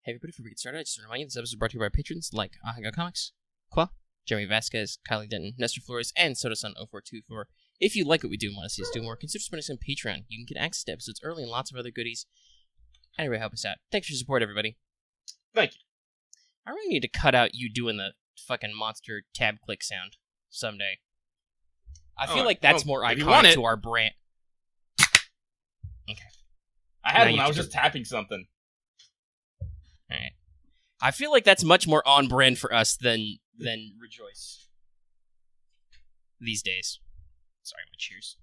Hey everybody, before we get started, I just want to remind you this episode is brought to you by patrons like Ahaga Comics, Qua, Jeremy Vasquez, Kylie Denton, Nestor Flores, and Sodasun0424. If you like what we do and want to see us do more, consider supporting us on Patreon. You can get access to episodes early and lots of other goodies. Anyway, help us out. Thanks for your support, everybody. Thank you. I really need to cut out you doing the fucking monster tab click sound someday. I feel like that's more iconic to our brand. Okay. I had one. I was just tapping something. Alright. I feel like that's much more on brand for us than Rejoice these days. Sorry, my cheers.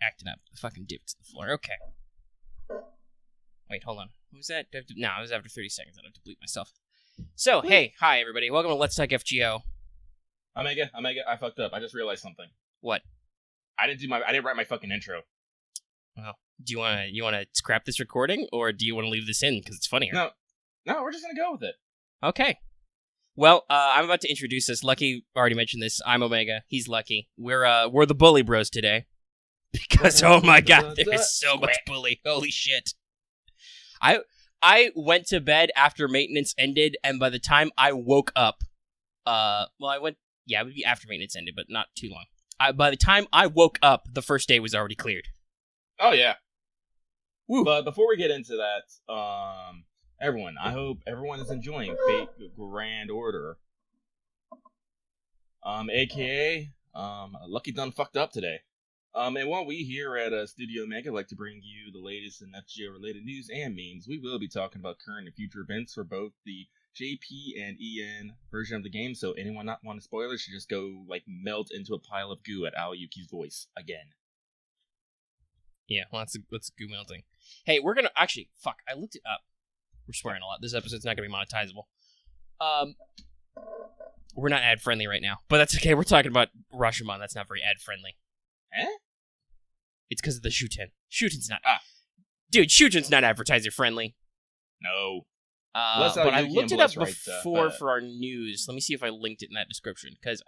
Acting up. The fucking dip to the floor. Okay. Wait, hold on. What was that? No, it was after 30 seconds. I have to bleep myself. So, hey, hi everybody. Welcome to Let's Talk FGO. Omega, I fucked up. I just realized something. What? I didn't write my fucking intro. Well, do you want to scrap this recording, or do you want to leave this in because it's funnier? No, we're just gonna go with it. Okay. Well, I'm about to introduce us. Lucky already mentioned this. I'm Omega. He's Lucky. We're the bully bros today. Because oh my god, there is so much bully. Holy shit. I went to bed after maintenance ended, and by the time I woke up, it would be after maintenance ended, but not too long. By the time I woke up, the first day was already cleared. Oh yeah. Woo. But before we get into that, everyone, I hope everyone is enjoying Fate Grand Order. AKA, Lucky done fucked up today. And while we here at Studio Mega like to bring you the latest in FGO related news and memes, we will be talking about current and future events for both the JP and EN version of the game, so anyone not wanting spoilers should just go, melt into a pile of goo at Aoyuki's voice again. Yeah, well, that's goo melting. Hey, we're gonna, actually, I looked it up. We're swearing a lot. This episode's not gonna be monetizable. We're not ad-friendly right now, but that's okay. We're talking about Rashomon. That's not very ad-friendly. Eh? It's because of the Shuten. Shuten's not... Dude, Shuten's not advertiser-friendly. No. But I looked it up before for our news. Let me see if I linked it in that description, because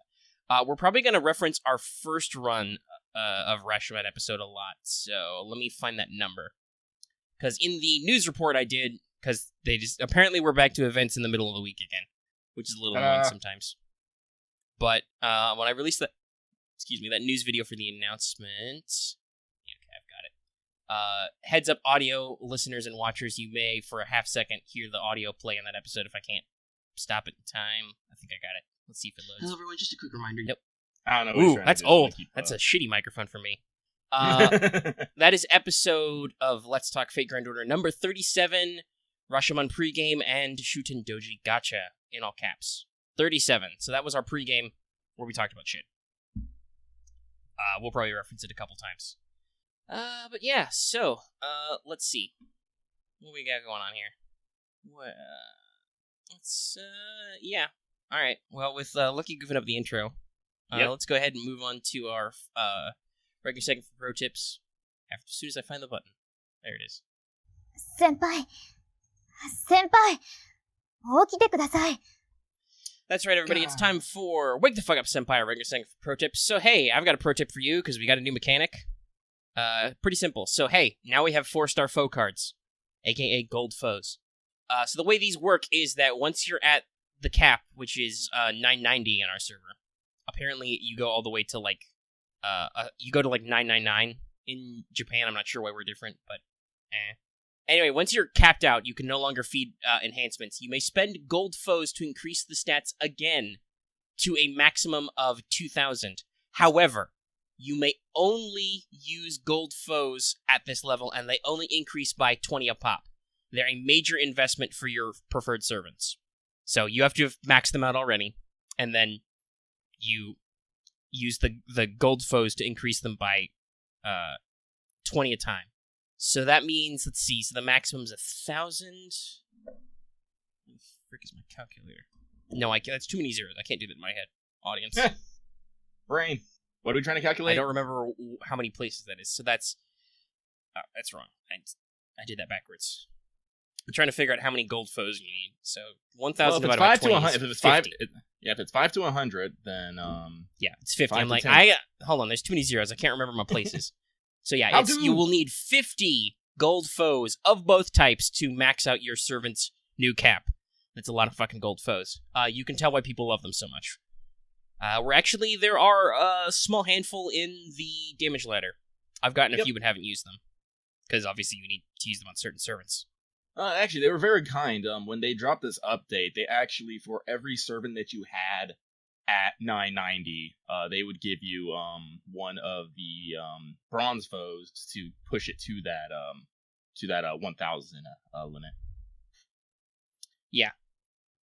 we're probably going to reference our first run of Rashomon episode a lot, so let me find that number. Because in the news report I did, because they just... Apparently we're back to events in the middle of the week again, which is a little annoying sometimes. But when I released that news video for the announcement... Okay, I've got it. Heads up, audio listeners and watchers, you may, for a half second, hear the audio play on that episode if I can't stop it in time. I think I got it. Let's see if it loads. Hello, everyone. Just a quick reminder. Nope. I don't know. Ooh, that's old. That's a shitty microphone for me. That is episode of Let's Talk Fate Grand Order number 37, Rashomon pregame and Shuten-doji Gacha, in all caps. 37. So that was our pregame where we talked about shit. We'll probably reference it a couple times. But yeah, so, let's see. What we got going on here? Yeah. Alright, well, with Lucky goofing up the intro, let's go ahead and move on to our, regular segment for pro tips, as soon as I find the button. There it is. Senpai! 起きてください. That's right, everybody. It's time for Wake the Fuck Up Senpai, our regular segment for pro tips. So, hey, I've got a pro tip for you, because we got a new mechanic. Pretty simple. So, hey, now we have 4-star foe cards, aka Gold Fous. So the way these work is that once you're at the cap, which is 990 in our server, apparently you go all the way to, you go to, 999 in Japan. I'm not sure why we're different, but Anyway, once you're capped out, you can no longer feed enhancements. You may spend Gold Fous to increase the stats again to a maximum of 2,000. However, you may only use Gold Fous at this level, and they only increase by 20 a pop. They're a major investment for your preferred servants. So you have to have maxed them out already, and then you use the Gold Fous to increase them by 20 a time. So that means, let's see, so the maximum's 1,000. What the frick is my calculator? No, that's too many zeros. I can't do that in my head. Audience. Brain. What are we trying to calculate? I don't remember how many places that is. So that's wrong. I did that backwards. I'm trying to figure out how many Gold Fous you need. So 1,000 divided by 20 is 50. If it's 5 to 100, then yeah, it's 50. I'm like, hold on. There's too many zeros. I can't remember my places. So yeah, you will need 50 Gold Fous of both types to max out your servant's new cap. That's a lot of fucking Gold Fous. You can tell why people love them so much. There are a small handful in the damage ladder. I've gotten a few but haven't used them. Because obviously you need to use them on certain servants. Actually, they were very kind. When they dropped this update, they actually, for every servant that you had at 990, they would give you one of the bronze foes to push it to that 1000 limit. Yeah.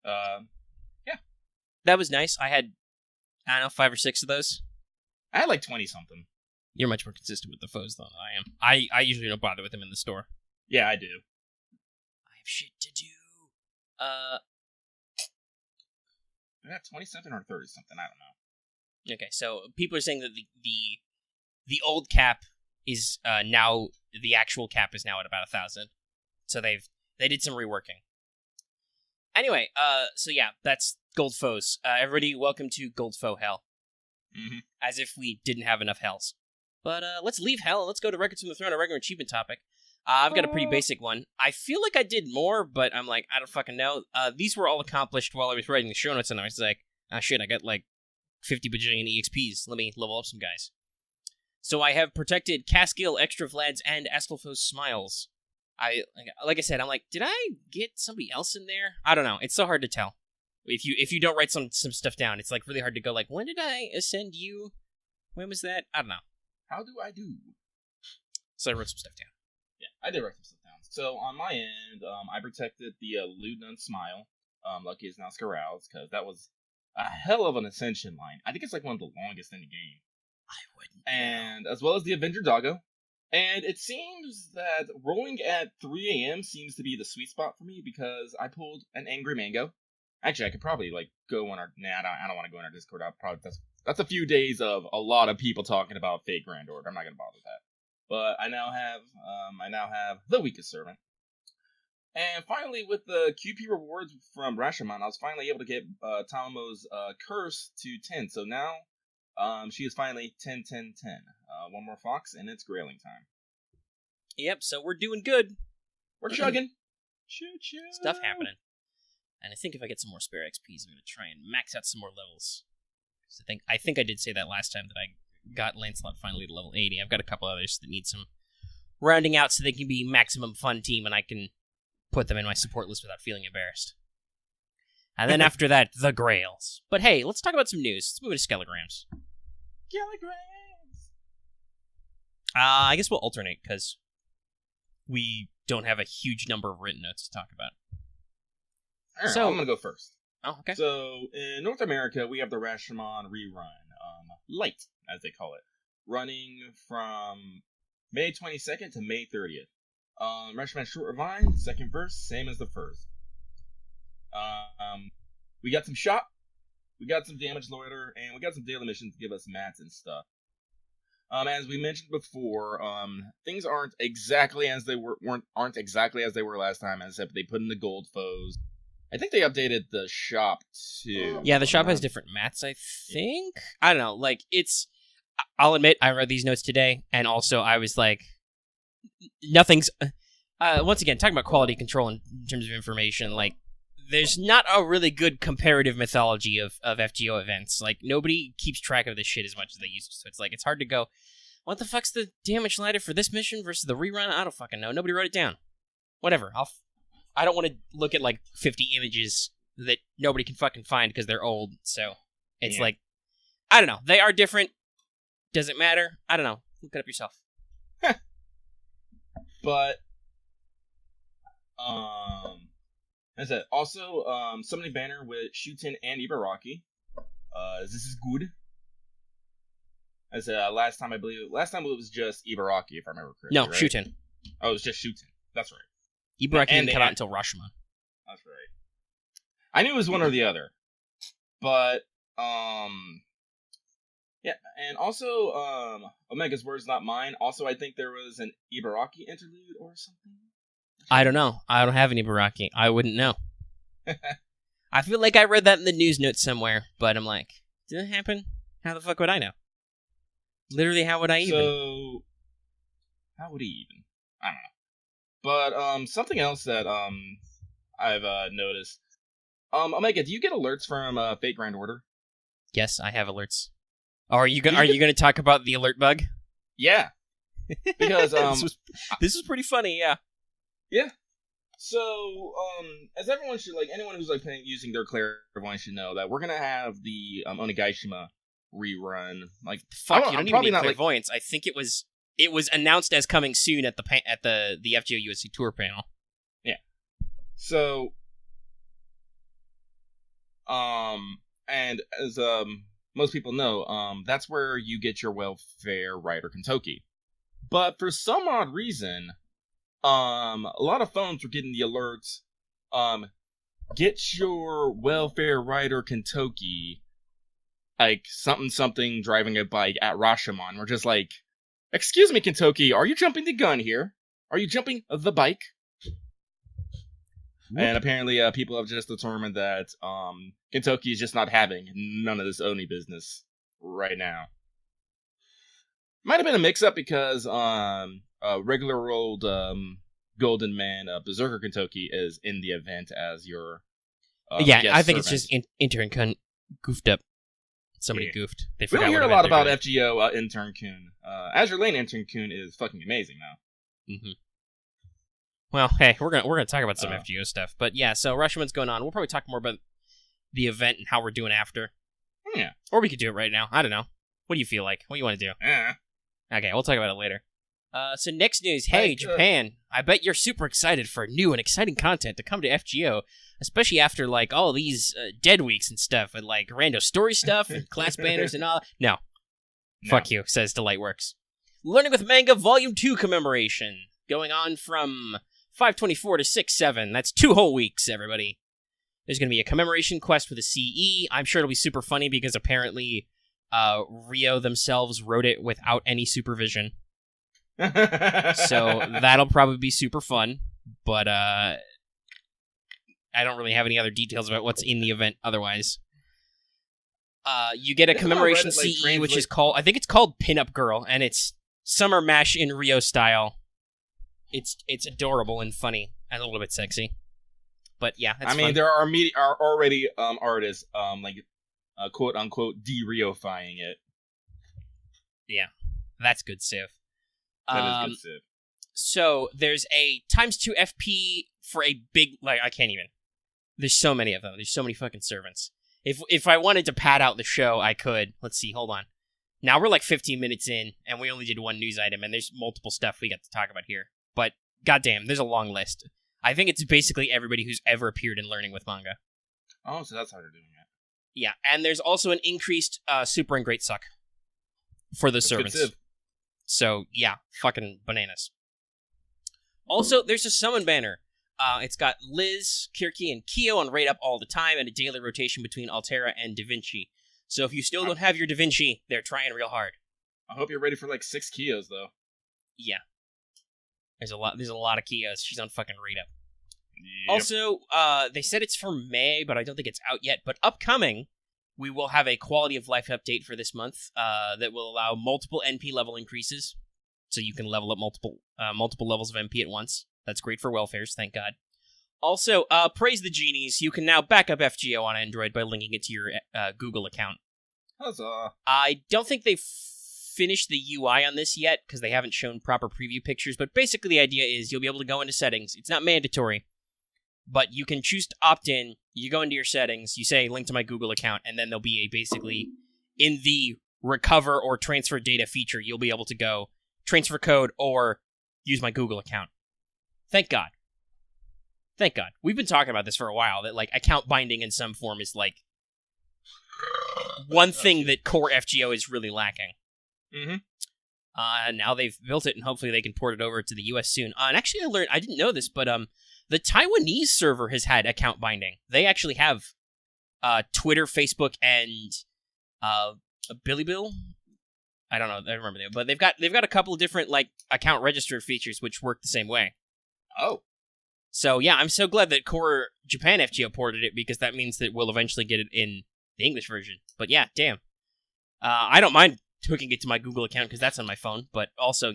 Yeah. That was nice. I had, 5 or 6 of those. I had like 20 something. You're much more consistent with the foes than I am. I usually don't bother with them in the store. Yeah, I do. I have shit to do. I got 20 something or 30 something. I don't know. Okay, so people are saying that the old cap is now, the actual cap is now at about 1,000. So they did some reworking. Anyway, so yeah, that's Gold Fous. Everybody, welcome to Gold Faux Hell. Mm-hmm. As if we didn't have enough hells. But let's leave hell and let's go to Records from the Throne, a regular achievement topic. I've got a pretty basic one. I feel like I did more, but I'm like, I don't fucking know. These were all accomplished while I was writing the show notes, and I was like, shit, I got like 50 bajillion EXPs. Let me level up some guys. So I have protected Caskill, Extra Vlads, and Astlefos Smiles. Like I said, I'm like, did I get somebody else in there? I don't know. It's so hard to tell. If you don't write some stuff down, it's like really hard to go like, when did I ascend you? When was that? I don't know. How do I do? So I wrote some stuff down. Yeah, I did write some stuff down. So on my end, I protected the Ludnun Smile. Lucky is now Scarouse, because that was a hell of an ascension line. I think it's like one of the longest in the game. I wouldn't. And as well as the Avenger Doggo. And it seems that rolling at 3 a.m. seems to be the sweet spot for me, because I pulled an Angry Mango. Actually, I could probably like go on our. I don't want to go on our Discord. I'll probably that's a few days of a lot of people talking about Fate Grand Order. I'm not gonna bother with that. But I now have the Weakest Servant. And finally, with the QP rewards from Rashomon, I was finally able to get Talamo's curse to 10. So now, she is finally 10, 10, 10. One more fox, and it's grailing time. Yep. So we're doing good. We're chugging. Choo-choo. Stuff happening. And I think if I get some more spare XPs, I'm going to try and max out some more levels. So I think I did say that last time that I got Lancelot finally to level 80. I've got a couple others that need some rounding out so they can be maximum fun team, and I can put them in my support list without feeling embarrassed. And then after that, the Grails. But hey, let's talk about some news. Let's move to Skelligrams. Skelligrams! I guess we'll alternate, because we don't have a huge number of written notes to talk about. Right, so I'm going to go first. Oh, okay. So, in North America, we have the Rashomon rerun, Light, as they call it, running from May 22nd to May 30th. Rashomon Short Revine, second verse, same as the first. We got some shop, we got some damage loiter, and we got some daily missions to give us mats and stuff. As we mentioned before, things aren't exactly as they were last time. As I said, they put in the Gold Fous. I think they updated the shop too. Yeah, the shop has different mats, I think. I don't know. Like, I'll admit, I read these notes today, and also I was like, nothing's. Once again, talking about quality control in terms of information, like, there's not a really good comparative mythology of FGO events. Like, nobody keeps track of this shit as much as they used to. So it's like, it's hard to go, what the fuck's the damage ladder for this mission versus the rerun? I don't fucking know. Nobody wrote it down. Whatever. I don't want to look at like 50 images that nobody can fucking find because they're old. So it's like, I don't know. They are different. Does it matter? I don't know. Look it up yourself. But, as I said, also, summoning banner with Shuten and Ibaraki. This is good. As last time it was just Ibaraki, if I remember correctly. No, right? Shuten. Oh, it was just Shuten. That's right. Ibaraki didn't come out until Rashomon. That's right. I knew it was one or the other. But, yeah, and also, Omega's words, not mine. Also, I think there was an Ibaraki interlude or something. I don't know. I don't have an Ibaraki. I wouldn't know. I feel like I read that in the news notes somewhere, but I'm like, did it happen? How the fuck would I know? Literally, how would I even? So, how would he even? I don't know. But, something else that, I've noticed. Omega, do you get alerts from Fate Grand Order? Yes, I have alerts. Oh, are you gonna talk about the alert bug? Yeah, because this was pretty funny. Yeah. Yeah. So, as everyone should, anyone who's, using their clairvoyance should know that we're gonna have the, Onigashima rerun. Fuck, you don't even need clairvoyance. I think it was announced as coming soon at the FGO USC Tour panel. Yeah. So, and as, most people know, that's where you get your welfare rider Kentucky. But for some odd reason, a lot of phones were getting the alerts, get your welfare rider Kentucky, something driving a bike at Rashomon. We're just like, excuse me, Kentucky, are you jumping the gun here? Are you jumping the bike? Whoop. And apparently, people have just determined that, Kentucky is just not having none of this Oni business right now. Might have been a mix-up because, regular old Golden Man Berserker Kentucky is in the event as your guest I think servant. It's just intern Kun goofed up. Somebody goofed. We don't hear a lot about FGO intern Kun. Azure Lane intern Kun is fucking amazing now. Mm-hmm. Well, hey, we're gonna talk about some FGO stuff, but yeah. So Rashomon's going on. We'll probably talk more about the event and how we're doing after. Yeah. Or we could do it right now. I don't know. What do you feel like? What do you want to do? Yeah. Okay, we'll talk about it later. So next news, hey, Japan, I bet you're super excited for new and exciting content to come to FGO, especially after, all these dead weeks and stuff, and, rando story stuff, and class banners and all. No. Fuck you, says Delightworks. Learning with Manga Volume 2 commemoration, going on from 5/24 to 6/7. That's 2 whole weeks, everybody. There's going to be a commemoration quest with a CE. I'm sure it'll be super funny because apparently Rio themselves wrote it without any supervision. So that'll probably be super fun, but I don't really have any other details about what's in the event otherwise. You get a commemoration CE, which is called, I think it's called Pinup Girl, and it's Summer Mash in Rio style. It's adorable and funny and a little bit sexy. But yeah, that's fun. There are already artists quote unquote de-Rio-fying it. Yeah, that's good, Civ. That is good, Civ. So there's a ×2 FP for a big, I can't even. There's so many of them. There's so many fucking servants. If I wanted to pad out the show, I could. Let's see, hold on. Now we're 15 minutes in, and we only did one news item, and there's multiple stuff we got to talk about here. But goddamn, there's a long list. I think it's basically everybody who's ever appeared in Learning with Manga. Oh, so that's how they're doing it. Yeah, and there's also an increased Super and Great Suck for the servants. So, yeah, fucking bananas. Also, there's a summon banner. It's got Liz, Kirky, and Kyo on Raid Up all the time, and a daily rotation between Altera and Da Vinci. So if you still don't have your Da Vinci, they're trying real hard. I hope you're ready for 6 Kyos, though. Yeah. There's a lot of Kyos. She's on fucking Raid Up. Yep. Also, they said it's for May, but I don't think it's out yet. But upcoming, we will have a quality of life update for this month that will allow multiple NP level increases, so you can level up multiple levels of NP at once. That's great for welfares, thank God. Also, praise the genies. You can now back up FGO on Android by linking it to your Google account. Huzzah. I don't think they've finished the UI on this yet, because they haven't shown proper preview pictures, but basically the idea is you'll be able to go into settings. It's not mandatory, but you can choose to opt in. You go into your settings, you say link to my Google account, and then there'll be basically in the recover or transfer data feature, you'll be able to go transfer code or use my Google account. Thank God. Thank God. We've been talking about this for a while, that account binding in some form is one thing that core FGO is really lacking. Mm-hmm. Now they've built it, and hopefully they can port it over to the US soon. And actually, I didn't know this, but the Taiwanese server has had account binding. They actually have Twitter, Facebook, and Bilibili. I don't know. I don't remember them, but they've got a couple of different account register features which work the same way. Oh. So yeah, I'm so glad that Core Japan FGO ported it, because that means that we'll eventually get it in the English version. But yeah, damn. I don't mind hooking it to my Google account because that's on my phone, but also,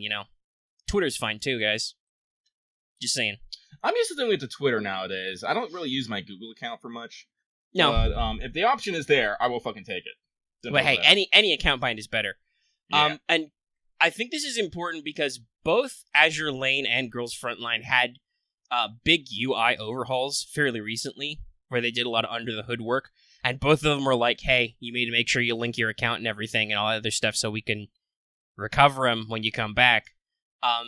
Twitter's fine too, guys. Just saying. I'm used to doing it to Twitter nowadays. I don't really use my Google account for much. No. But if the option is there, I will fucking take it. But hey, any account bind is better. Yeah. And I think this is important because both Azure Lane and Girls Frontline had big UI overhauls fairly recently, where they did a lot of under the hood work, and both of them were like, hey, you need to make sure you link your account and everything and all that other stuff so we can recover them when you come back.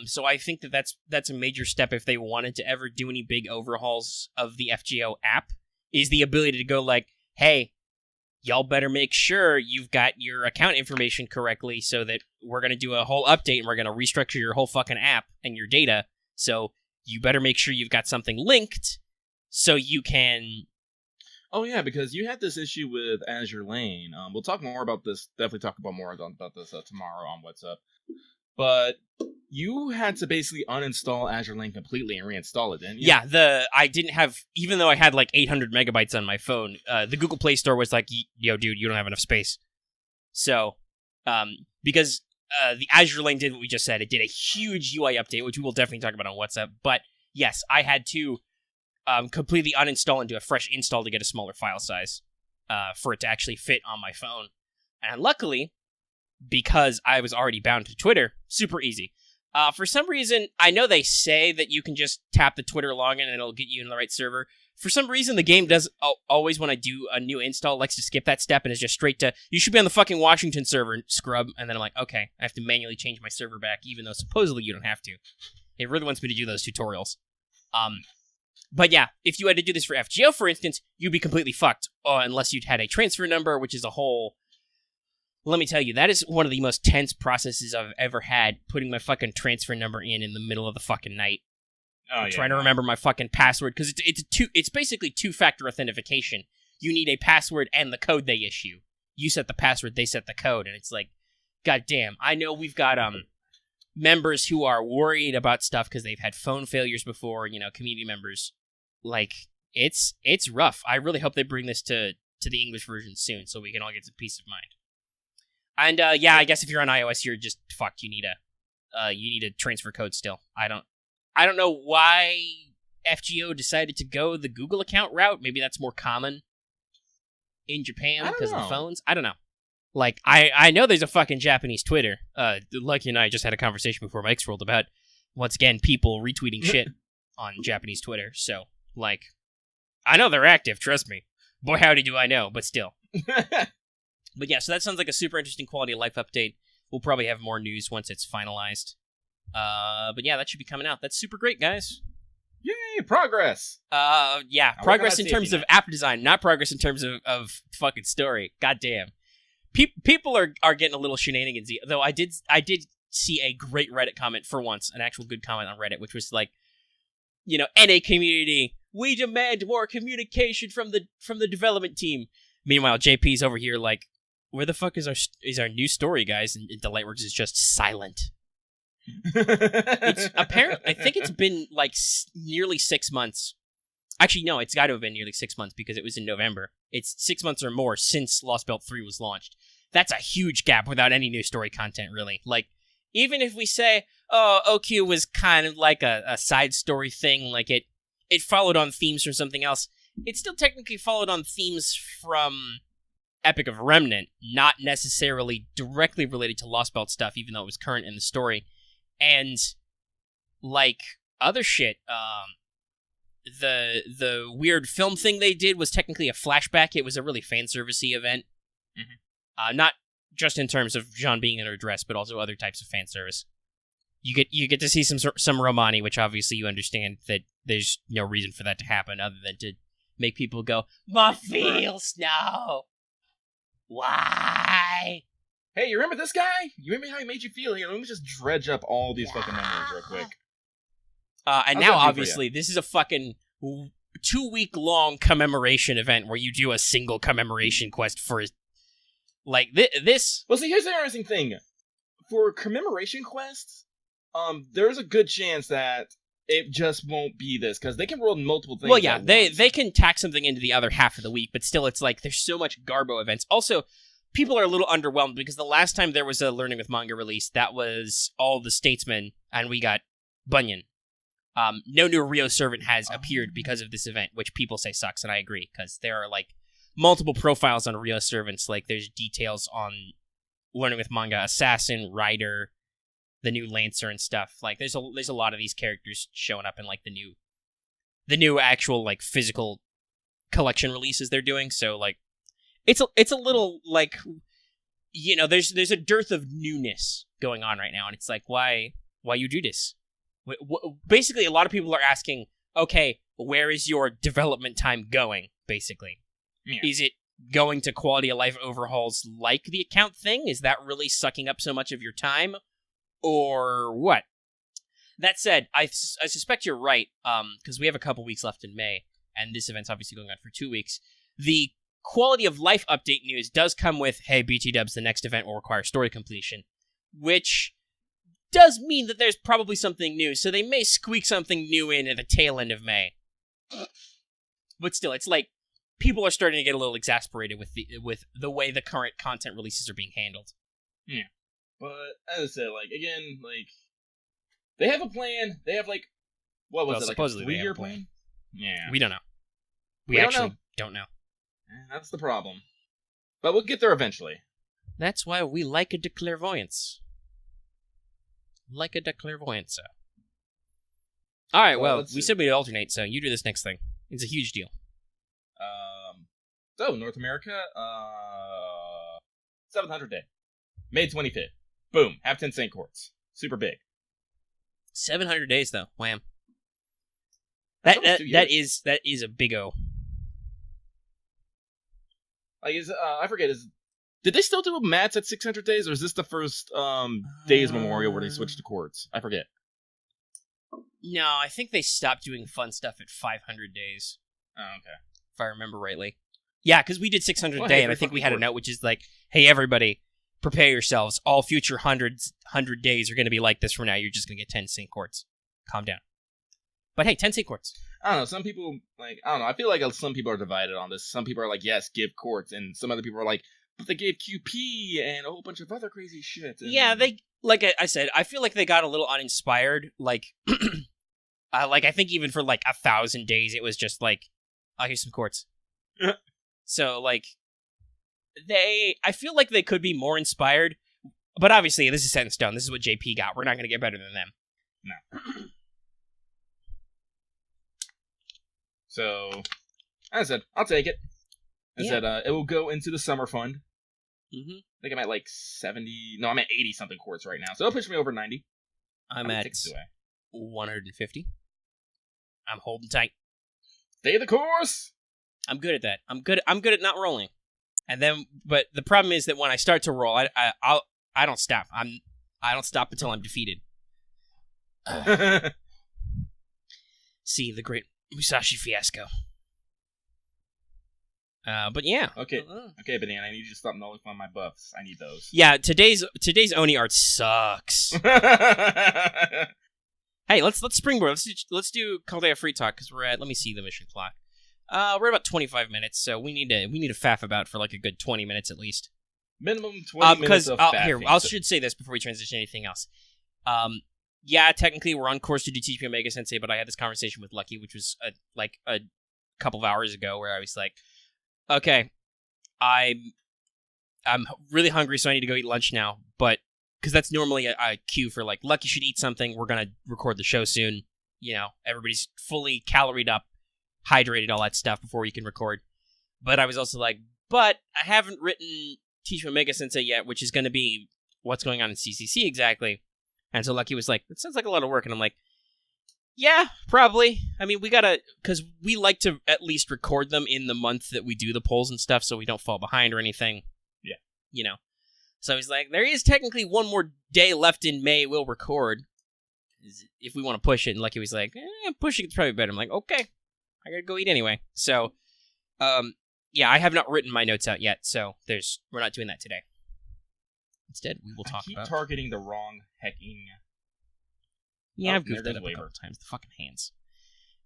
So I think that's a major step if they wanted to ever do any big overhauls of the FGO app, is the ability to go like, hey, y'all better make sure you've got your account information correctly so that we're going to do a whole update and we're going to restructure your whole fucking app and your data. So you better make sure you've got something linked so you can... Oh, yeah, because you had this issue with Azure Lane. We'll talk more about this, definitely talk about more about this tomorrow on What's Up. But you had to basically uninstall Azure Lane completely and reinstall it, didn't you? Yeah, I didn't have, even though I had like 800 megabytes on my phone, the Google Play Store was like, yo, dude, you don't have enough space. So, because the Azure Lane did what we just said, it did a huge UI update, which we will definitely talk about on What's Up. But yes, I had to completely uninstall and do a fresh install to get a smaller file size for it to actually fit on my phone. And luckily, because I was already bound to Twitter, super easy. For some reason, I know they say that you can just tap the Twitter login and it'll get you in the right server. For some reason, the game does always, when I do a new install, likes to skip that step and is just straight to, you should be on the fucking Washington server, scrub. And then I'm like, okay, I have to manually change my server back, even though supposedly you don't have to. It really wants me to do those tutorials. But yeah, if you had to do this for FGO, for instance, you'd be completely fucked. Unless you'd had a transfer number, which is a whole... Let me tell you, that is one of the most tense processes I've ever had, putting my fucking transfer number in the middle of the fucking night. Trying to remember my fucking password, because it's basically two-factor authentication. You need a password and the code they issue. You set the password, they set the code, and it's like, goddamn. I know we've got members who are worried about stuff because they've had phone failures before, community members. Like, it's rough. I really hope they bring this to the English version soon, so we can all get some peace of mind. And yeah, I guess if you're on iOS, you're just fucked. You need a transfer code still. I don't know why FGO decided to go the Google account route. Maybe that's more common in Japan because of the phones. I don't know. Like, I know there's a fucking Japanese Twitter. Lucky and I just had a conversation before Mike's rolled about, once again, people retweeting shit on Japanese Twitter. So, like, I know they're active, trust me. Boy, howdy do I know, but still. But yeah, so that sounds like a super interesting quality of life update. We'll probably have more news once it's finalized. But yeah, that should be coming out. That's super great, guys. Yay, progress! Yeah, progress in terms of app design, not progress in terms of fucking story. Goddamn. People are getting a little shenanigans-y, though I did see a great Reddit comment for once, an actual good comment on Reddit, which was like, NA community, we demand more communication from the development team. Meanwhile, JP's over here like, where the fuck is our new story, guys? And Delightworks is just silent. It's apparent. I think it's been like nearly 6 months. Actually, no, it's got to have been nearly 6 months because it was in November. It's 6 months or more since Lost Belt 3 was launched. That's a huge gap without any new story content, really. Like, even if we say, oh, OQ was kind of like a side story thing, like it followed on themes from something else, it still technically followed on themes from Epic of Remnant, not necessarily directly related to Lost Belt stuff, even though it was current in the story. And, like, other shit, the weird film thing they did was technically a flashback. It was a really fan servicey event. Mm-hmm. Not just in terms of Jean being in her dress, but also other types of fan service. You get to see some Romani, which obviously you understand that there's no reason for that to happen other than to make people go, my feels now. Why? Hey, you remember this guy? You remember how he made you feel? Here, let me just dredge up all these fucking memories real quick. And now, obviously, this is a fucking 2-week-long commemoration event where you do a single commemoration quest for, like, this. Well, see, here's the interesting thing. For commemoration quests, there's a good chance that it just won't be this, because they can roll multiple things. Well, yeah, they can tack something into the other half of the week, but still, it's like, there's so much Garbo events. Also, people are a little underwhelmed, because the last time there was a Learning With Manga release, that was all the Statesmen, and we got Bunyan. No new Rio servant has appeared because of this event, which people say sucks, and I agree, because there are, like, multiple profiles on Rio servants. Like, there's details on Learning With Manga, Assassin, Rider, the new Lancer and stuff. Like, there's a lot of these characters showing up in, like, the new actual, like, physical collection releases they're doing. So, like, it's a little, like, you know, there's a dearth of newness going on right now, and it's like, why you do this? Basically, a lot of people are asking, okay, where is your development time going, basically? Yeah. Is it going to quality of life overhauls like the account thing? Is that really sucking up so much of your time? Or what? That said, I suspect you're right, because we have a couple weeks left in May, and this event's obviously going on for 2 weeks. The quality of life update news does come with, hey, BT Dubs, the next event will require story completion, which does mean that there's probably something new, so they may squeak something new in at the tail end of May. But still, it's like, people are starting to get a little exasperated with the way the current content releases are being handled. Yeah. But, as I said, like, again, like, they have a plan. They have, like, what was it, like a 3-year plan? Yeah. We don't know. We actually don't know. That's the problem. But we'll get there eventually. That's why we like a clairvoyance. Like a clairvoyance. Alright, well, we said we'd alternate, so you do this next thing. It's a huge deal. So, North America, 700 Day. May 25th. Boom. Have 10 Saint Courts. Super big. 700 days, though. Wham. That is a big O. Like, I forget, did they still do mats at 600 days, or is this the first Days Memorial where they switched to courts? I forget. No, I think they stopped doing fun stuff at 500 days. Oh, okay. If I remember rightly. Yeah, because we did 600 day, and I think we had a note which is like, hey, everybody, prepare yourselves. All future 100 days are going to be like this from now. You're just going to get 10 Saint Courts. Calm down. But hey, 10 Saint Courts. I don't know. Some people, like, I don't know. I feel like some people are divided on this. Some people are like, yes, give courts. And some other people are like, but they gave QP and a whole bunch of other crazy shit. And... Yeah, they, like I said, I feel like they got a little uninspired. Like, I think even for like 1,000 days, it was just like, oh, here's some courts. So, like, I feel like they could be more inspired. But obviously, this is set in stone. This is what JP got. We're not going to get better than them. No. So, as I said, I'll take it. I said it will go into the summer fund. Mm-hmm. I think I'm at like 70. No, I'm at 80-something courts right now. So it'll push me over 90. I'm at 150. I'm holding tight. Stay the course! I'm good at that. I'm good at not rolling. And then, but the problem is that when I start to roll, I don't stop. I don't stop until I'm defeated. See the great Musashi fiasco. But yeah. Okay, Banana, I need you to stop nullifying my buffs. I need those. Yeah, today's Oni art sucks. Hey, let's springboard. Let's do Caldea Free Talk because we're at. Let me see the mission clock. We're about 25 minutes, so we need to faff about for like a good 20 minutes at least. Minimum 20 minutes of faffing. Here, I should say this before we transition to anything else. Yeah, technically we're on course to do TP Omega Sensei, but I had this conversation with Lucky, which was a couple of hours ago, where I was like, okay, I'm really hungry, so I need to go eat lunch now, but because that's normally a cue for like, Lucky should eat something, we're going to record the show soon, you know, everybody's fully caloried up, hydrated, all that stuff before we can record. But I was also like, but I haven't written Teach Omega Sensei yet, which is going to be what's going on in CCC exactly. And so Lucky was like, that sounds like a lot of work. And I'm like, yeah, probably. I mean, we gotta, because we like to at least record them in the month that we do the polls and stuff so we don't fall behind or anything. Yeah. You know. So he's like, there is technically one more day left in May we'll record if we want to push it. And Lucky was like, pushing it's probably better. I'm like, okay, I gotta go eat anyway. So, yeah, I have not written my notes out yet, so we're not doing that today. Instead, we will talk about... I keep targeting the wrong hecking... Yeah, I've goofed that up a couple times. The fucking hands.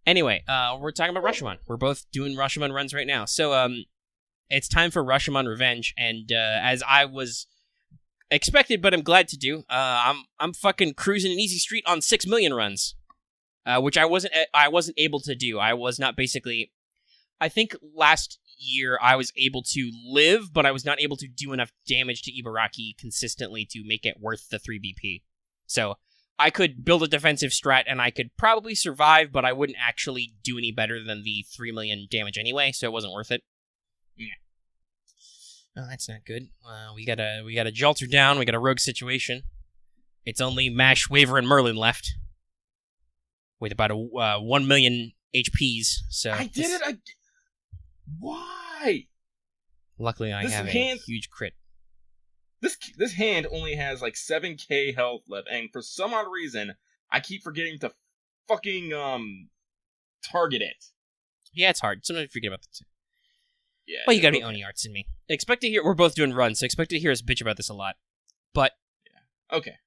Anyway, we're talking about Rashomon. We're both doing Rashomon runs right now. So, it's time for Rashomon Revenge, and as I was expected, but I'm glad to do, I'm fucking cruising an easy street on 6 million runs. which I wasn't able to do. I was not basically. I think last year I was able to live, but I was not able to do enough damage to Ibaraki consistently to make it worth the 3 BP. So I could build a defensive strat and I could probably survive, but I wouldn't actually do any better than the 3 million damage anyway, so it wasn't worth it. Yeah. Oh, that's not good. We got a Jolter down, we got a rogue situation. It's only Mash, Waver, and Merlin left. With about 1 million HPs, so... I did it! Why? Luckily, I have a huge crit. This hand only has like 7k health left, and for some odd reason, I keep forgetting to fucking target it. Yeah, it's hard. Sometimes I forget about that too. Yeah. Well, you gotta be Oni Arts in me. Expect to hear. We're both doing runs, so expect to hear us bitch about this a lot. But yeah. Okay.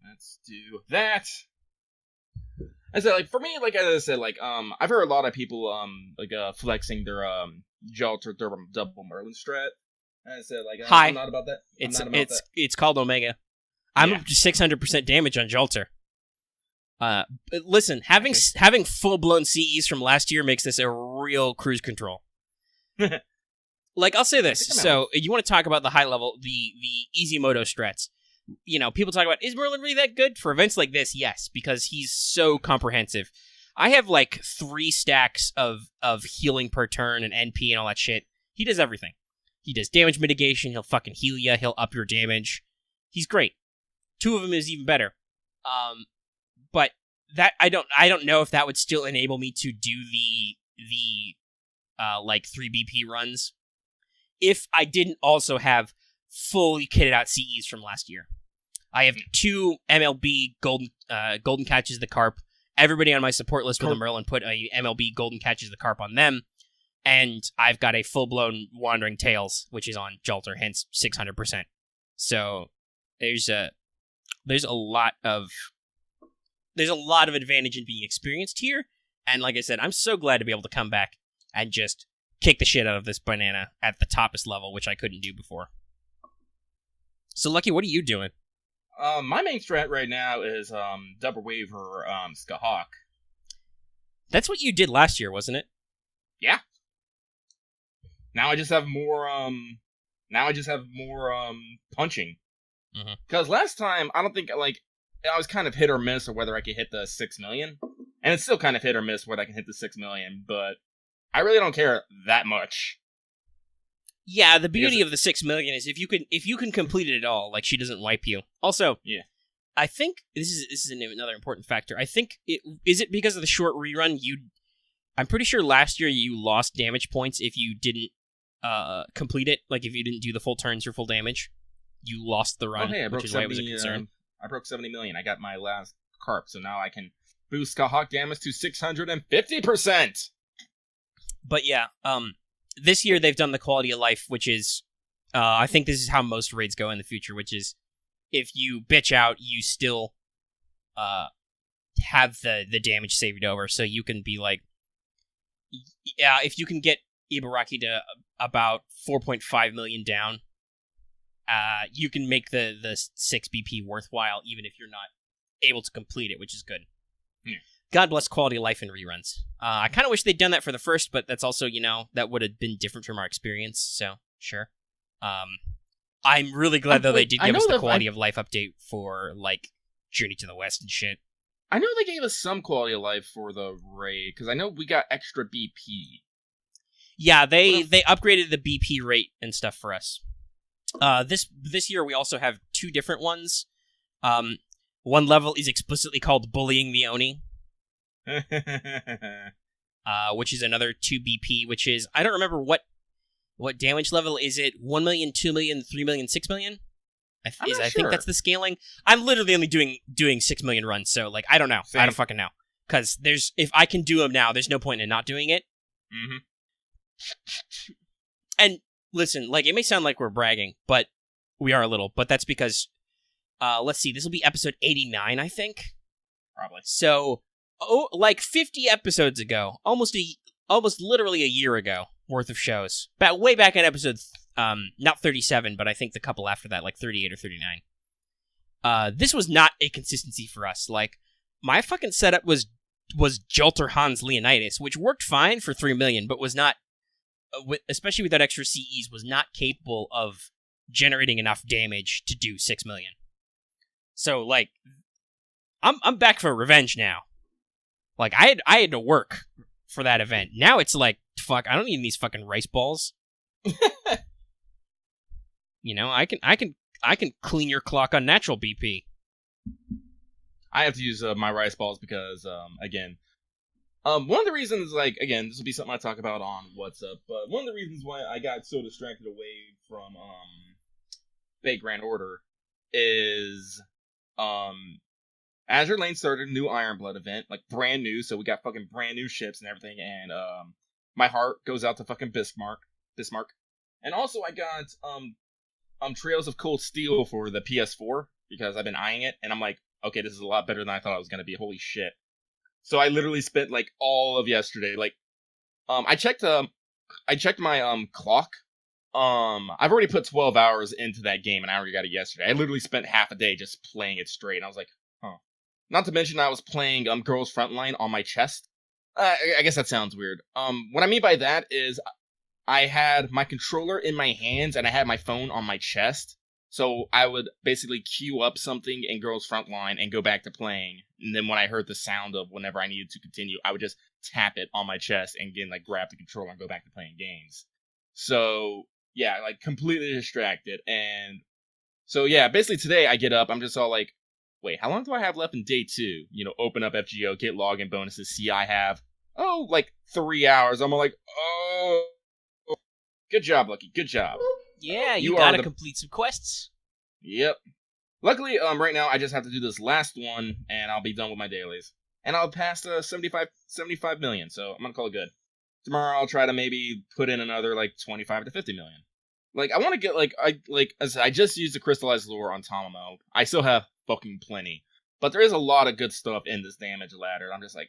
Let's do that. I said, like, for me, like as I said, like I've heard a lot of people flexing their Jolter double Merlin strat. And I said, like, Hi. I'm not about that. It's called Omega. I'm up to 600% damage on Jolter. Listen, having full blown CEs from last year makes this a real cruise control. Like, I'll say this. So you want to talk about the high level, the easy moto strats. You know, people talk about, is Merlin really that good? For events like this, yes, because he's so comprehensive. I have like 3 stacks of healing per turn and NP and all that shit. He does everything. He does damage mitigation, he'll fucking heal ya, he'll up your damage. He's great. 2 of them is even better. But that I don't know if that would still enable me to do the 3 BP runs if I didn't also have fully kitted out CEs from last year. I have 2 MLB golden catches the carp. Everybody on my support list with a Merlin put a MLB golden catches the carp on them. And I've got a full-blown Wandering Tails, which is on Jolter, hence 600%. So there's a lot of advantage in being experienced here. And like I said, I'm so glad to be able to come back and just kick the shit out of this banana at the toppest level, which I couldn't do before. So Lucky, what are you doing? My main strat right now is double waver Skahawk. That's what you did last year, wasn't it? Yeah. Now I just have more punching. Because last time I don't think I was kind of hit or miss of whether I could hit the 6 million, and it's still kind of hit or miss whether I can hit the 6 million. But I really don't care that much. Yeah, the beauty of the 6 million is if you can complete it at all, like she doesn't wipe you. Also, yeah, I think this is another important factor. I think is it because of the short rerun. I'm pretty sure last year you lost damage points if you didn't complete it. Like if you didn't do the full turns or full damage, you lost the run, which is why it was a concern. I broke 70 million. I got my last carp, so now I can boost Skahawk damage to 650%. But yeah, this year they've done the quality of life, which is, I think this is how most raids go in the future, which is if you bitch out, you still have the damage saved over, so you can be like, yeah, if you can get Ibaraki to about 4.5 million down, you can make the 6 BP worthwhile, even if you're not able to complete it, which is good. Yeah. God bless quality of life in reruns. I kind of wish they'd done that for the first, but that's also, that would have been different from our experience, so sure. I'm really glad, though, they did give us the quality of life update for, Journey to the West and shit. I know they gave us some quality of life for the raid, because I know we got extra BP. Yeah, they upgraded the BP rate and stuff for us. This year we also have 2 different ones. One level is explicitly called Bullying the Oni. Which is another 2 BP, which is, I don't remember what damage level is it. 1 million, 2 million, 3 million, 6 million? I think that's the scaling. I'm literally only doing 6 million runs, so I don't know. Same. I don't fucking know. Because if I can do them now, there's no point in not doing it. Mm-hmm. And listen, it may sound like we're bragging, but we are a little. But that's because, let's see, this will be episode 89, I think. Probably. So, 50 episodes ago, almost literally a year ago worth of shows. Way back in episode, not 37, but I think the couple after that, 38 or 39. This was not a consistency for us. my fucking setup was Jolter Hans Leonidas, which worked fine for 3 million, but was not, especially with that extra CEs, was not capable of generating enough damage to do 6 million. So, like, I'm back for revenge now. Like, I had to work for that event. Now it's like, fuck, I don't need these fucking rice balls. You know, I can clean your clock on natural BP. I have to use my rice balls because, again, one of the reasons, like, again, this will be something I talk about on What's Up, but one of the reasons why I got so distracted away from Fate Grand Order is Azure Lane started a new Ironblood event, like, brand new, so we got fucking brand new ships and everything, and my heart goes out to fucking Bismarck. And also I got Trails of Cold Steel for the PS4, because I've been eyeing it, and I'm like, okay, this is a lot better than I thought it was going to be. Holy shit. So I literally spent, like, all of yesterday, like, I checked my, clock. I've already put 12 hours into that game, and I already got it yesterday. I literally spent half a day just playing it straight, and I was like, huh. Not to mention I was playing, Girls Frontline on my chest. I guess that sounds weird. What I mean by that is I had my controller in my hands, and I had my phone on my chest. So I would basically queue up something in Girls Frontline and go back to playing. And then when I heard the sound of whenever I needed to continue, I would just tap it on my chest and again, like, grab the controller and go back to playing games. So yeah, like, completely distracted. And so yeah, basically today I get up, I'm just all like, wait, how long do I have left in day 2? You know, open up FGO, get login bonuses, see I have, like 3 hours. I'm all like, oh, good job, Lucky, good job. Yeah, you gotta complete some quests. Yep. Luckily, right now, I just have to do this last one, and I'll be done with my dailies. And I'll pass 75 million, so I'm gonna call it good. Tomorrow, I'll try to maybe put in another, like, 25 to 50 million. Like, I want to get, I just used the crystallized lure on Tamamo. I still have fucking plenty. But there is a lot of good stuff in this damage ladder. I'm just like,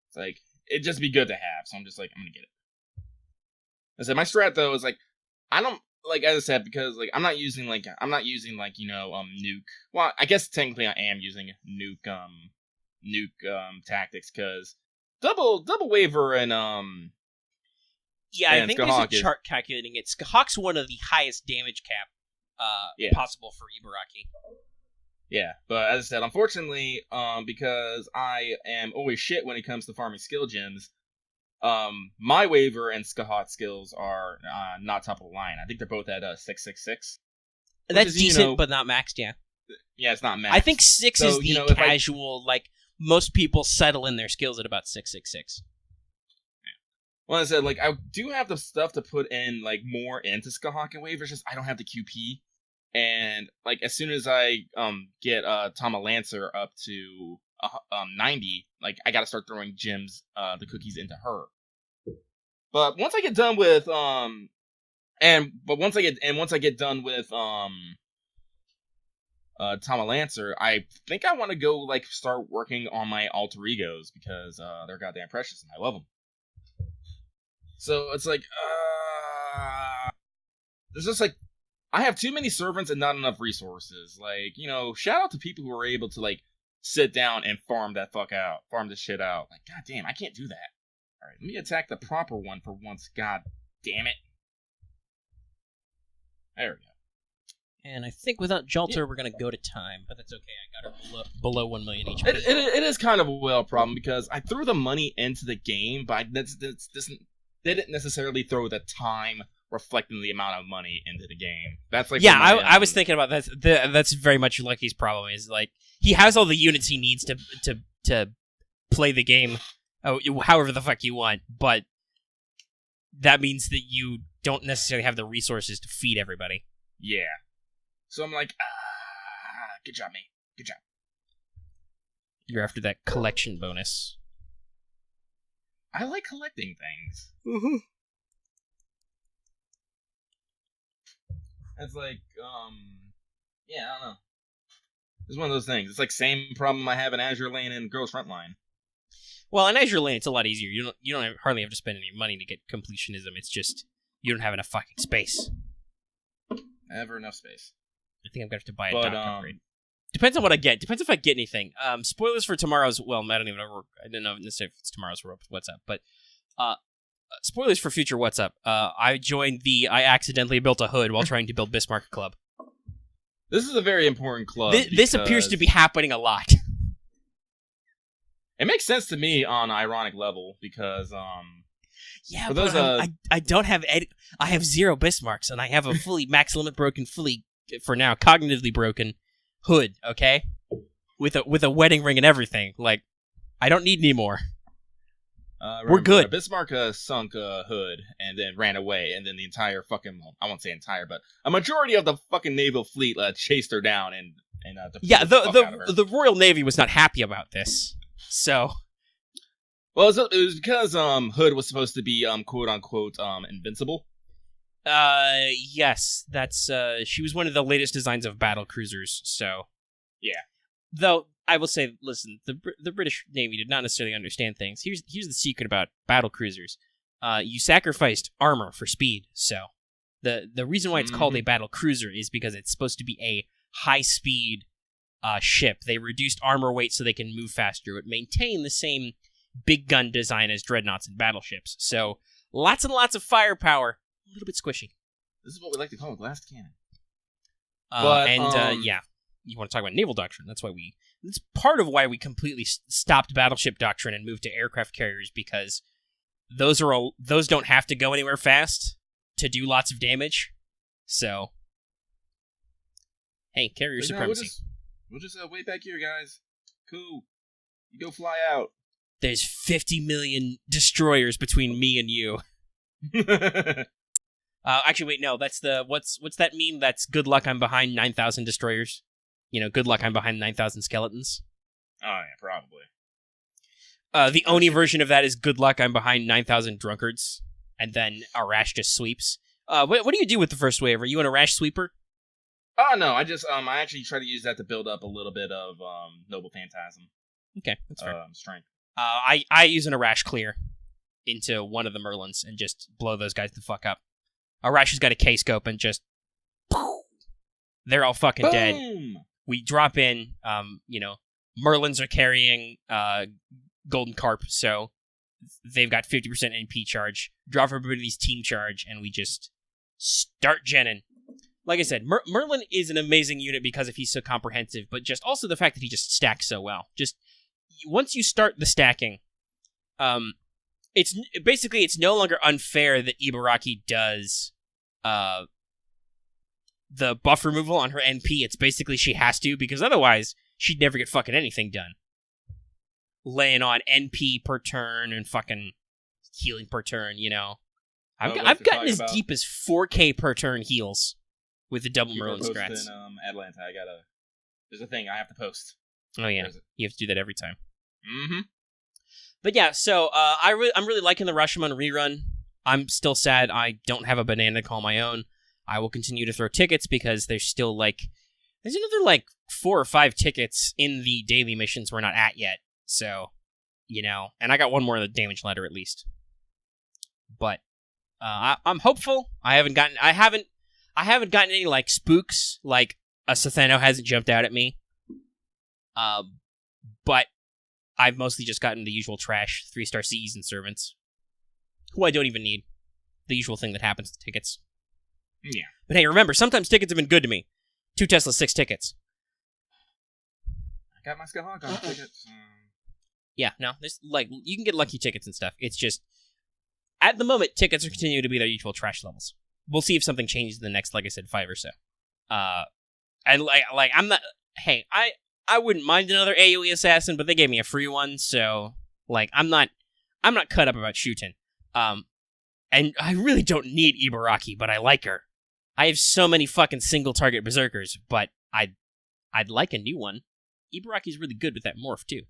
it's like, it'd just be good to have, so I'm just like, I'm gonna get it. I said, my strat, though, is like, I don't, like, as I said, because, like, I'm not using, like, you know, nuke. Well, I guess technically I am using nuke tactics, because double waver and, yeah, I think Skahak there's a chart calculating it. Skahak's one of the highest damage cap, possible for Ibaraki. Yeah, but as I said, unfortunately, because I am always shit when it comes to farming skill gems, my Waver and Skahak skills are not top of the line. I think they're both at 666. That's decent, but not maxed, yeah. Yeah, it's not maxed. I think 6 is the casual, like, most people settle in their skills at about 666. Well, as I said, like, I do have the stuff to put in, like, more into Skahak and Waver, it's just I don't have the QP. And, like, as soon as I get Tama Lancer up to 90, like, I gotta start throwing gems, the cookies into her. But once I get done with once I get done with Tama Lancer, I think I want to go, like, start working on my alter egos, because they're goddamn precious and I love them. So it's like, there's just, like, I have too many servants and not enough resources. Like, you know, shout out to people who are able to, like, sit down and farm this shit out. Like, god damn, I can't do that. Alright, let me attack the proper one for once, god damn it. There we go. And I think without Jolter, we're gonna go to time, but that's okay. I got her below 1 million HP. It is kind of a well problem, because I threw the money into the game, but I didn't necessarily throw the time reflecting the amount of money into the game. That's like, yeah, I was thinking about that. That's very much Lucky's problem. Is like he has all the units he needs to play the game however the fuck you want, but that means that you don't necessarily have the resources to feed everybody. Yeah. So I'm like, good job, mate. Good job. You're after that collection bonus. I like collecting things. Mm-hmm. It's like, yeah, I don't know. It's one of those things. It's like same problem I have in Azure Lane and Girls Frontline. Well, in Azure Lane, it's a lot easier. You don't hardly have to spend any money to get completionism. It's just you don't have enough fucking space. Never enough space. I think I'm gonna have to buy a dock upgrade. Depends on what I get. Depends if I get anything. Spoilers for tomorrow's. Well, I don't even know. I didn't know necessarily if it's tomorrow's What's Up, but spoilers for future What's Up. I joined the I accidentally built a hood while trying to build Bismarck Club. This is a very important club. This appears to be happening a lot. It makes sense to me on an ironic level because yeah, for but those, I don't have I have 0 Bismarcks and I have a fully max limit broken, fully for now cognitively broken hood. Okay, with a wedding ring and everything. Like, I don't need any more. We're good. Bismarck sunk a hood and then ran away, and then the entire fucking, I won't say entire, but a majority of the fucking naval fleet chased her down and yeah, the Royal Navy was not happy about this. So, well, it was because Hood was supposed to be quote unquote invincible. Yes, that's she was one of the latest designs of battle cruisers. So, yeah. Though I will say, listen, the British Navy did not necessarily understand things. Here's the secret about battle cruisers. You sacrificed armor for speed. So the reason why it's called a battle cruiser is because it's supposed to be a high speed ship. They reduced armor weight so they can move faster. It maintained the same big gun design as dreadnoughts and battleships. So lots and lots of firepower. A little bit squishy. This is what we like to call a glass cannon. Yeah. You want to talk about naval doctrine? That's part of why we completely stopped battleship doctrine and moved to aircraft carriers, because those don't have to go anywhere fast to do lots of damage. So, hey, carrier supremacy. We'll just wait back here, guys. Cool. You go fly out. There's 50 million destroyers between me and you. Actually, wait, no. That's what's that meme? That's good luck. I'm behind 9,000 destroyers. You know, good luck, I'm behind 9,000 skeletons. Oh, yeah, probably. The Oni version of that is good luck, I'm behind 9,000 drunkards. And then Arash just sweeps. What do you do with the first wave? Are you an Arash sweeper? Oh, no, I actually try to use that to build up a little bit of Noble Phantasm. Okay, that's fair. Strength. I use an Arash clear into one of the Merlins and just blow those guys the fuck up. Arash has got a K-scope and just... They're all fucking Boom! dead. We drop in, Merlins are carrying Golden Carp, so they've got 50% NP charge. Drop everybody's team charge, and we just start genning. Like I said, Merlin is an amazing unit because if he's so comprehensive, but just also the fact that he just stacks so well. Just, once you start the stacking, it's no longer unfair that Ibaraki does, the buff removal on her NP. It's basically she has to, because otherwise she'd never get fucking anything done. Laying on NP per turn and fucking healing per turn, you know. I've gotten as deep as 4K per turn heals with the double Merlin strats. In Atlanta, there's a thing I have to post. Oh yeah, you have to do that every time. Mm-hmm. But yeah, so I'm really liking the Rashomon rerun. I'm still sad I don't have a banana to call my own. I will continue to throw tickets because there's still there's another 4 or 5 tickets in the daily missions we're not at yet. So, and I got one more in the damage ladder at least. But I'm hopeful. I haven't gotten any spooks, like a Sathano hasn't jumped out at me. But I've mostly just gotten the usual trash 3-star Cs and servants, who I don't even need. The usual thing that happens to tickets. Yeah. But hey, remember, sometimes tickets have been good to me. 2 Tesla, 6 tickets. I got my Skahog tickets. Yeah, no, there's you can get lucky tickets and stuff. It's just, at the moment, tickets are continuing to be their usual trash levels. We'll see if something changes in the next, like I said, 5 or so. And I'm not. Hey, I wouldn't mind another AoE assassin, but they gave me a free one, so I'm not cut up about Shuten. And I really don't need Ibaraki, but I like her. I have so many fucking single-target berserkers, but I'd like a new one. Ibaraki's really good with that morph, too.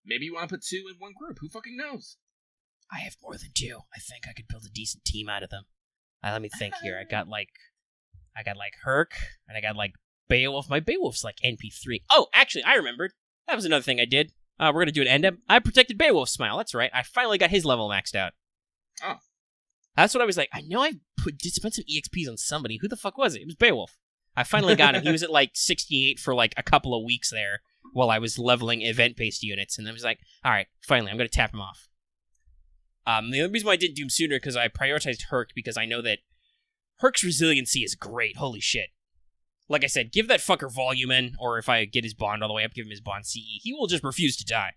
Maybe you want to put 2 in one group. Who fucking knows? I have more than 2. I think I could build a decent team out of them. Let me think here. I got Herc, and I got Beowulf. My Beowulf's NP3. Oh, actually, I remembered. That was another thing I did. We're going to do an end-up. I protected Beowulf's smile. That's right. I finally got his level maxed out. Oh. That's what I was like. I know I did spend some EXPs on somebody. Who the fuck was it? It was Beowulf. I finally got him. He was at like 68 for like a couple of weeks there while I was leveling event-based units, and I was like, all right, finally, I'm going to tap him off. The only reason why I didn't do him sooner because I prioritized Herc because I know that Herc's resiliency is great. Holy shit. Like I said, give that fucker volume in, or if I get his bond all the way up, give him his bond CE. He will just refuse to die.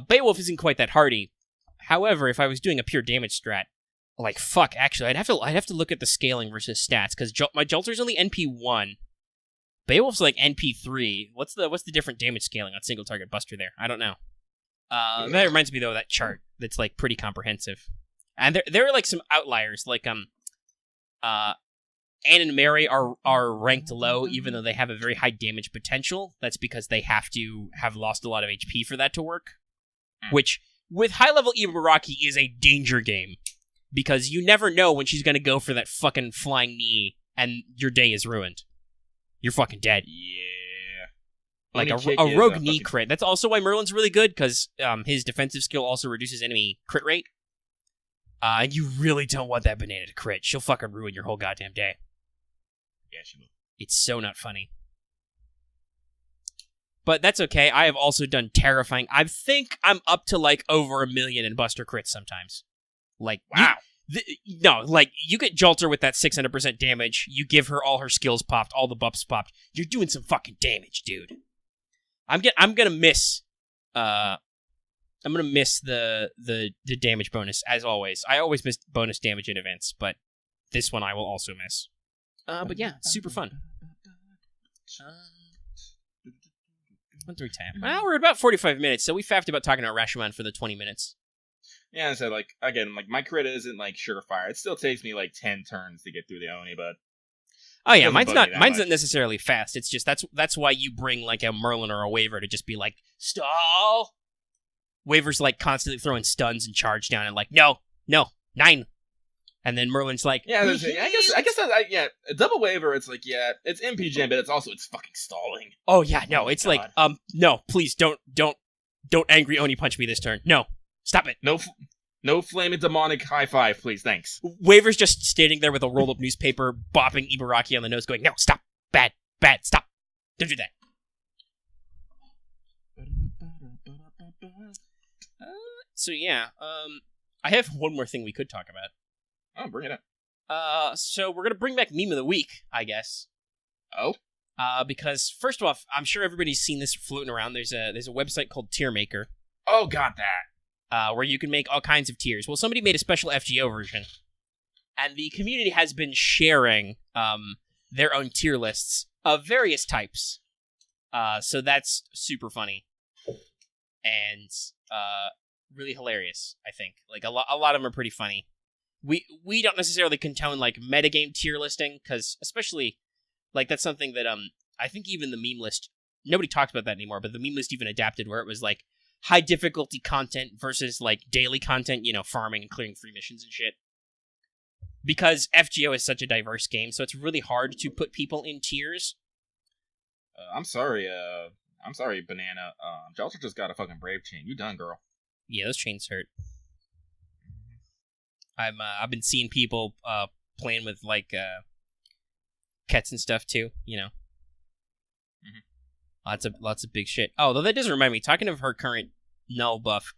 Beowulf isn't quite that hardy. However, if I was doing a pure damage strat, like, fuck, actually, I'd have to look at the scaling versus stats, because my Jolter's only NP1. Beowulf's like NP3. What's the different damage scaling on single target buster there? I don't know. That reminds me, though, of that chart that's, like, pretty comprehensive. And there are, like, some outliers, like, Anne and Mary are ranked low, even though they have a very high damage potential. That's because they have to have lost a lot of HP for that to work. Which, with high-level Ibaraki, is a danger game. Because you never know when she's going to go for that fucking flying knee, and your day is ruined. You're fucking dead. Yeah. Like a rogue knee crit. That's also why Merlin's really good, because his defensive skill also reduces enemy crit rate. And you really don't want that banana to crit. She'll fucking ruin your whole goddamn day. Yeah, she will. It's so not funny. But that's okay. I have also done terrifying. I think I'm up to like over 1 million in buster crits sometimes. Like, wow. You get Jolter with that 600% damage. You give her all her skills popped, all the buffs popped. You're doing some fucking damage, dude. I'm gonna miss. I'm gonna miss the damage bonus as always. I always miss bonus damage in events, but this one I will also miss. But yeah, super fun. 1 3 10. Well, we're about 45 minutes, so we faffed about talking about Rashomon for the 20 minutes. Yeah, I said, like, again, like, my crit isn't, like, surefire. It still takes me, like, 10 turns to get through the Oni, but... Oh, yeah, mine's not necessarily fast. It's just, that's why you bring, like, a Merlin or a Waver to just be like, stall! Waver's, like, constantly throwing stuns and charge down and, like, no, 9. And then Merlin's like... Yeah, I guess a double Waver, it's like, yeah, it's MPGen, but it's fucking stalling. Oh, yeah, no, it's God. Like, no, please, don't angry Oni punch me this turn. No. Stop it. No flaming demonic high five, please, thanks. Waver's just standing there with a rolled up newspaper, bopping Ibaraki on the nose, going, no, stop. Bad, stop. Don't do that. So yeah, I have one more thing we could talk about. Oh, bring it up. So we're gonna bring back Meme of the Week, I guess. Oh? Because first off, I'm sure everybody's seen this floating around. There's a website called Tier Maker. Oh, got that. Where you can make all kinds of tiers. Well, somebody made a special FGO version, and the community has been sharing their own tier lists of various types. So that's super funny and really hilarious, I think. Like, a lot of them are pretty funny. We don't necessarily condone, like, metagame tier listing, because especially, like, that's something that I think even the meme list, nobody talks about that anymore, but the meme list even adapted where it was, like, high difficulty content versus, like, daily content, farming and clearing free missions and shit. Because FGO is such a diverse game, so it's really hard to put people in tiers. I'm sorry, Banana. Jalter just got a fucking Brave chain. You done, girl. Yeah, those chains hurt. I've been seeing people playing with, like, Kets and stuff, too, Lots of big shit. Oh, though that does remind me, talking of her current null buff,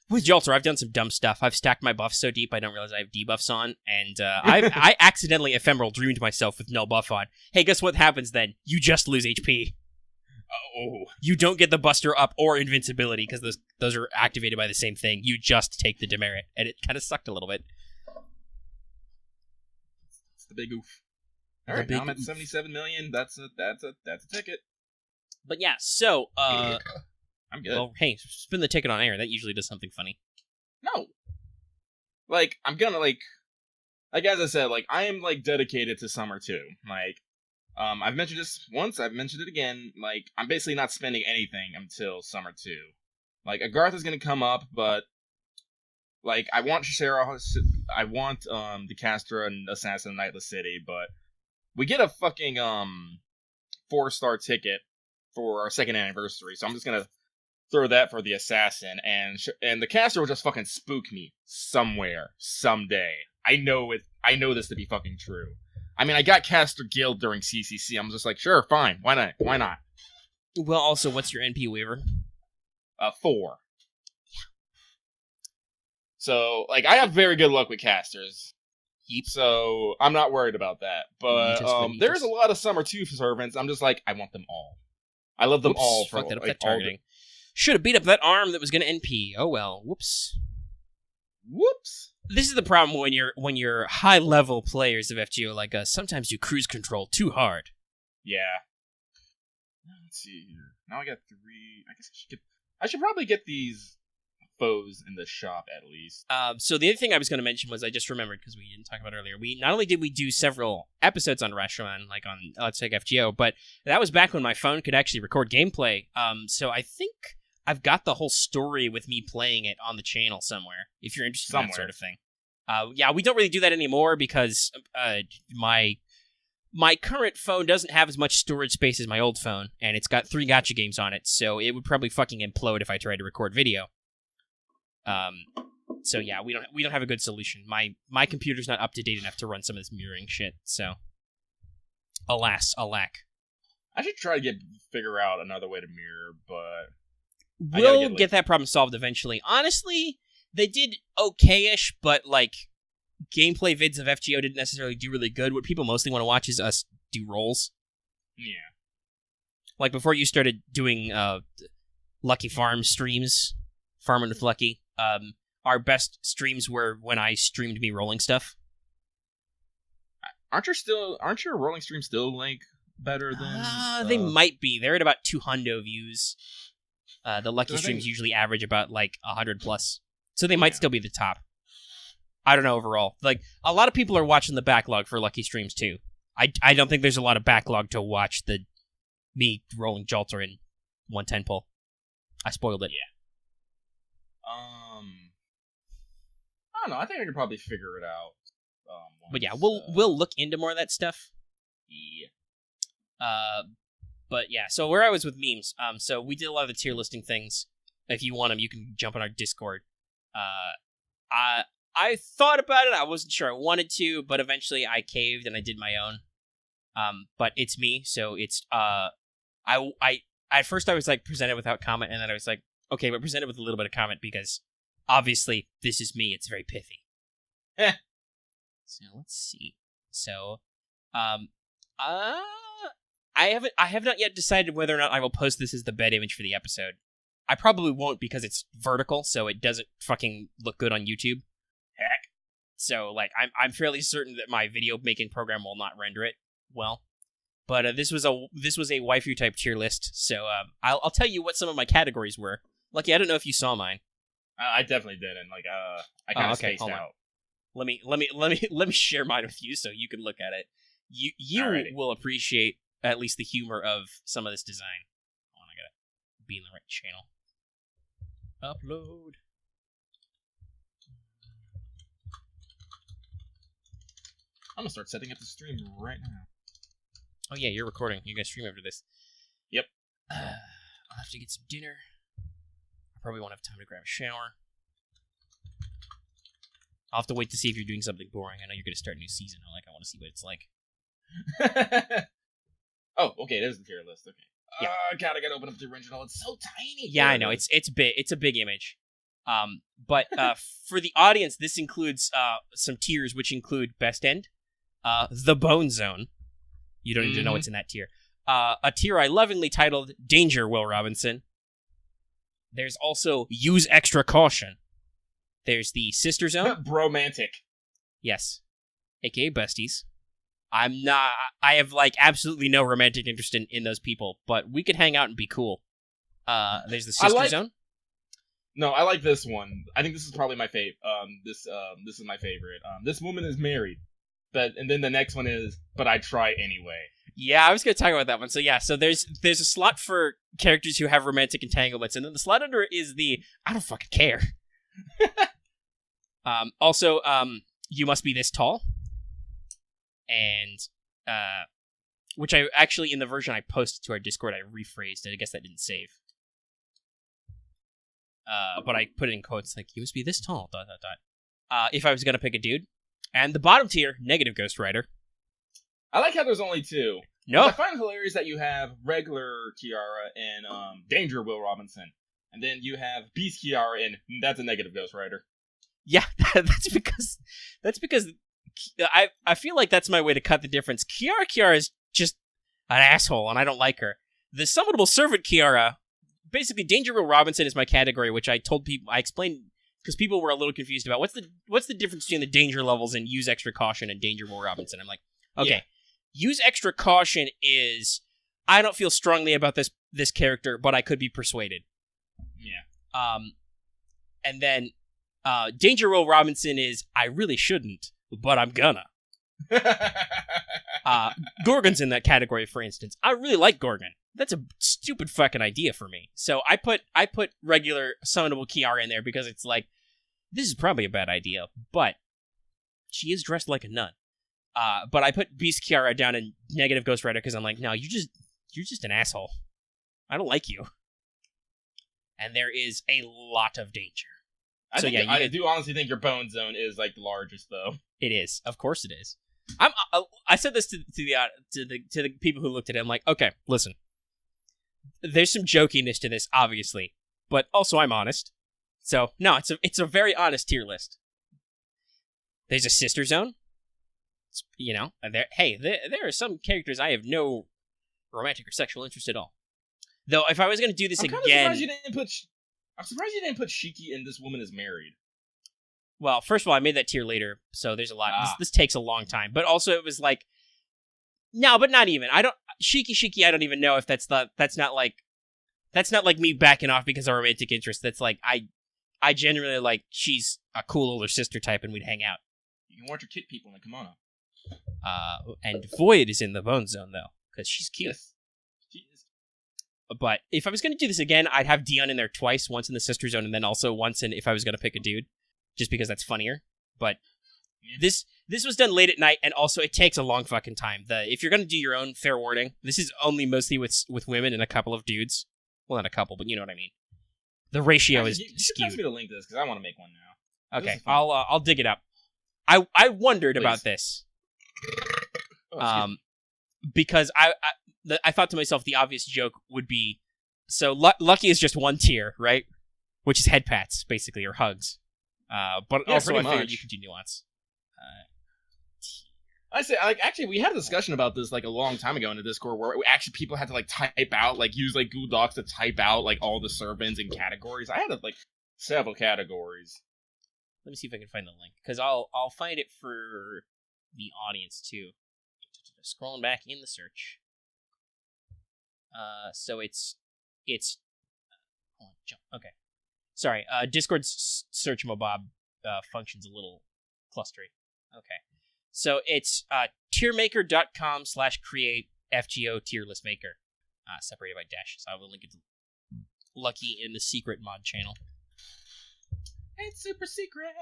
with Jolter, I've done some dumb stuff. I've stacked my buffs so deep I don't realize I have debuffs on, and I accidentally ephemeral dreamed myself with null buff on. Hey, guess what happens then? You just lose HP. Oh. You don't get the buster up or invincibility, because those are activated by the same thing. You just take the demerit, and it kind of sucked a little bit. It's the big oof. Alright, now I'm at 77 million. That's a ticket. But yeah, so, I'm good. Well, hey, spin the ticket on air. That usually does something funny. No. Like, I'm gonna, like as I said, like, I am, like, dedicated to Summer 2. Like, I've mentioned this once, I've mentioned it again. Like, I'm basically not spending anything until Summer 2. Like, Agartha is gonna come up, but, like, I want Shishera, I want, DeCastro and Assassin in Nightless City, but we get a fucking, 4-star ticket for our 2nd anniversary, so I'm just gonna throw that for the Assassin, and the caster will just fucking spook me somewhere, someday. I know this to be fucking true. I mean, I got Caster Guild during CCC. I'm just like, sure, fine. Why not? Why not? Well, also, what's your NP waiver? 4. So, like, I have very good luck with casters. So, I'm not worried about that. But there's a lot of Summer 2 servants. I'm just like, I want them all. I love them all. Fucked up that targeting. Should have beat up that arm that was going to NP. Oh well. Whoops. This is the problem when you're high-level players of FGO like us. Sometimes you cruise control too hard. Yeah. Let's see here. Now I got 3. I guess I should probably get these foes in the shop at least. So the other thing I was going to mention was I just remembered because we didn't talk about it earlier. We not only did we do several episodes on Rashomon, like on Let's Take FGO, but that was back when my phone could actually record gameplay. So I think I've got the whole story with me playing it on the channel somewhere. If you're interested in that sort of thing. Yeah, we don't really do that anymore because my current phone doesn't have as much storage space as my old phone, and it's got 3 gacha games on it, so it would probably fucking implode if I tried to record video. So yeah, we don't have a good solution. My computer's not up to date enough to run some of this mirroring shit. So, alas, alack. I should try to figure out another way to mirror, but we'll get that problem solved eventually. Honestly, they did okay-ish, but like gameplay vids of FGO didn't necessarily do really good. What people mostly want to watch is us do rolls. Yeah. Like before you started doing Lucky Farm streams, Farming with Lucky. Our best streams were when I streamed me rolling stuff. Aren't your rolling streams still like better than? They might be. They're at about 200 views. The Lucky streams usually average about like 100 plus, so they might still be the top. I don't know overall. Like a lot of people are watching the backlog for Lucky streams too. I don't think there's a lot of backlog to watch me rolling Jalter in 110 pull. I spoiled it. Yeah. I don't know. I think I could probably figure it out. But yeah, we'll look into more of that stuff. Yeah. But yeah. So where I was with memes. So we did a lot of the tier listing things. If you want them, you can jump on our Discord. I thought about it. I wasn't sure I wanted to, but eventually I caved and I did my own. But it's me, so it's I at first I was like presented without comment, and then I was like, okay, but presented with a little bit of comment because obviously this is me. It's very pithy. So let's see. So, I have not yet decided whether or not I will post this as the bed image for the episode. I probably won't because it's vertical, so it doesn't fucking look good on YouTube. Heck. So like I'm fairly certain that my video making program will not render it well. But this was a waifu type tier list, so I'll tell you what some of my categories were. Lucky, I don't know if you saw mine. I definitely did, and like I kind of spaced out. Let me share mine with you so you can look at it. You will appreciate at least the humor of some of this design. Hold on, I gotta be in the right channel. Upload. I'm gonna start setting up the stream right now. Oh yeah, you're recording. You guys stream after this. Yep. I'll have to get some dinner. I probably won't have time to grab a shower. I'll have to wait to see if you're doing something boring. I know you're going to start a new season. I want to see what it's like. Oh, okay. There's the tier list. Okay. Yeah. God, I got to open up the original. It's so tiny. Yeah, I know. It's big. It's a big image. But for the audience, this includes some tiers, which include Best End, The Bone Zone. You don't need to know what's in that tier. A tier I lovingly titled Danger, Will Robinson. There's also Use Extra Caution. There's the Sister Zone. Bromantic. Yes. AKA Besties. I have like absolutely no romantic interest in those people, but we could hang out and be cool. There's the Sister Zone. No, I like this one. I think this is probably my favorite. This is my favorite. This woman is married. And then the next one is, but I try anyway. Yeah, I was going to talk about that one. So yeah, so there's a slot for characters who have romantic entanglements, and then the slot under it is the I don't fucking care. Also, you must be this tall, and which I actually in the version I posted to our Discord I rephrased it. I guess that didn't save. But I put it in quotes like you must be this tall. ... If I was going to pick a dude, and the bottom tier, negative Ghost Rider. I like how there's only two. No. I find it hilarious that you have regular Kiara and Danger Will Robinson. And then you have Beast Kiara and that's a negative Ghost Rider. Yeah, that's because I feel like that's my way to cut the difference. Kiara is just an asshole, and I don't like her. The summonable servant Kiara, basically Danger Will Robinson is my category, which I explained because people were a little confused about what's the difference between the danger levels and use extra caution and Danger Will Robinson. I'm like, okay, use extra caution is I don't feel strongly about this character, but I could be persuaded. Yeah. And then Danger Will Robinson is I really shouldn't, but I'm gonna. Gorgon's in that category, for instance. I really like Gorgon. That's a stupid fucking idea for me. So I put regular summonable Kiara in there because it's like, this is probably a bad idea, but she is dressed like a nun. But I put Beast Kiara down in negative Ghost Rider because I'm like, no, you're just an asshole. I don't like you. And there is a lot of danger. I do honestly think your Bone Zone is like the largest, though. It is, of course, it is. I said this to the people who looked at it. I'm like, okay, listen. There's some jokiness to this, obviously, but also I'm honest. So no, it's a very honest tier list. There's a sister zone. There are some characters I have no romantic or sexual interest at all. Though, if I was going to do this again, I'm surprised you didn't put Shiki in This Woman Is Married. Well, first of all, I made that tier later, so there's a lot. This takes a long time, but also it was like, no, but not even. Shiki. I don't even know if that's not like me backing off because of romantic interest. That's like I genuinely like she's a cool older sister type, and we'd hang out. You can watch her kick people in the kimono. And Void is in the Bone Zone though, because she's cute. Yes. She is. But if I was going to do this again, I'd have Dion in there twice, once in the sister zone, and then also once in if I was going to pick a dude, just because that's funnier. But this was done late at night, and also it takes a long fucking time. If you're going to do your own, fair warning, this is only mostly with women and a couple of dudes. Well, not a couple, but you know what I mean. The ratio is skewed. You ask me to link this because I want to make one now. Okay, I'll dig it up. I wondered about this. Because I thought to myself the obvious joke would be, so Lucky is just one tier, right? Which is head pats, basically, or hugs. But yeah, also I much. figured you could do nuance. I say, like, actually, we had a discussion about this like a long time ago in the Discord where actually people had to like type out, like use like Google Docs to type out like all the servants and categories. I had like several categories. Let me see if I can find the link, because I'll find it for the audience too. Scrolling back in the search. So it's hold on, jump. Okay. Sorry, Discord's search mobob functions a little clustery. Okay. So it's tiermaker.com/create FGO tier list maker. Separated by dashes. I will link it to Lucky in the secret mod channel. It's super secret.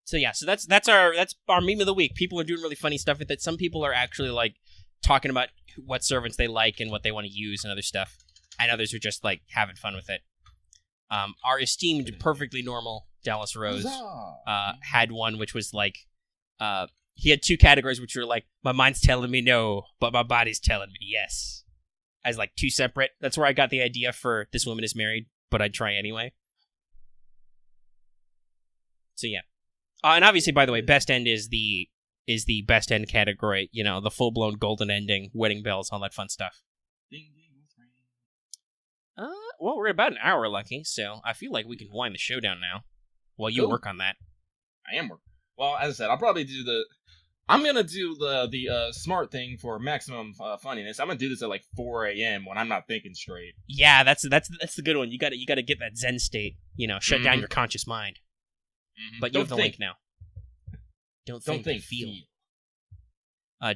So yeah, so that's our meme of the week. People are doing really funny stuff with it. Some people are actually like talking about what servants they like and what they want to use and other stuff. And others are just like having fun with it. Our esteemed perfectly normal Dallas Rose had one which was like he had two categories which were like, my mind's telling me no, but my body's telling me yes. As like two separate. That's where I got the idea for This Woman Is Married, but I'd try anyway. So yeah. And obviously, by the way, best end is the best end category. You know, the full blown golden ending, wedding bells, all that fun stuff. Well, we're about an hour, Lucky, so I feel like we can wind the show down now. While you work on that. I am working. Well, as I said, I'll probably do I'm gonna do the smart thing for maximum funniness. I'm gonna do this at like 4 a.m. when I'm not thinking straight. Yeah, that's the good one. You gotta get that Zen state. You know, shut down your conscious mind. Mm-hmm. But you have the link now. Don't think, feel.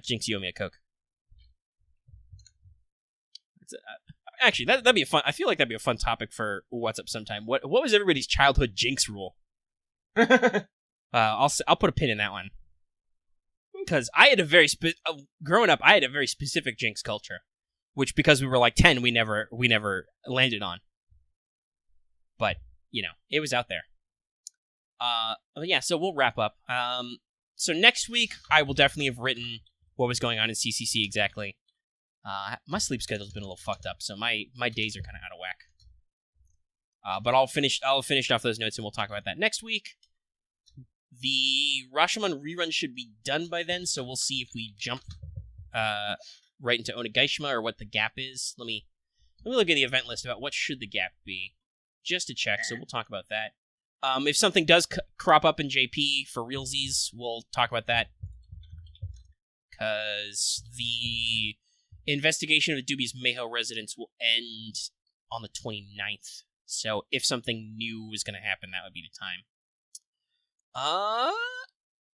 Jinx, you owe me a Coke. Actually, that'd be a fun. I feel like that'd be a fun topic for What's Up sometime. What was everybody's childhood Jinx rule? I'll put a pin in that one because I had growing up. I had a very specific Jinx culture, which because we were like 10, we never landed on. But you know, it was out there. Yeah, so we'll wrap up. So next week, I will definitely have written what was going on in CCC exactly. My sleep schedule's been a little fucked up, so my days are kind of out of whack. But I'll finish off those notes, and we'll talk about that next week. The Rashomon rerun should be done by then, so we'll see if we jump right into Onigashima or what the gap is. Let me look at the event list about what should the gap be, just to check. So we'll talk about that. If something does crop up in JP for realsies, we'll talk about that. Because the investigation of the dubious Meho residence will end on the 29th. So if something new is going to happen, that would be the time.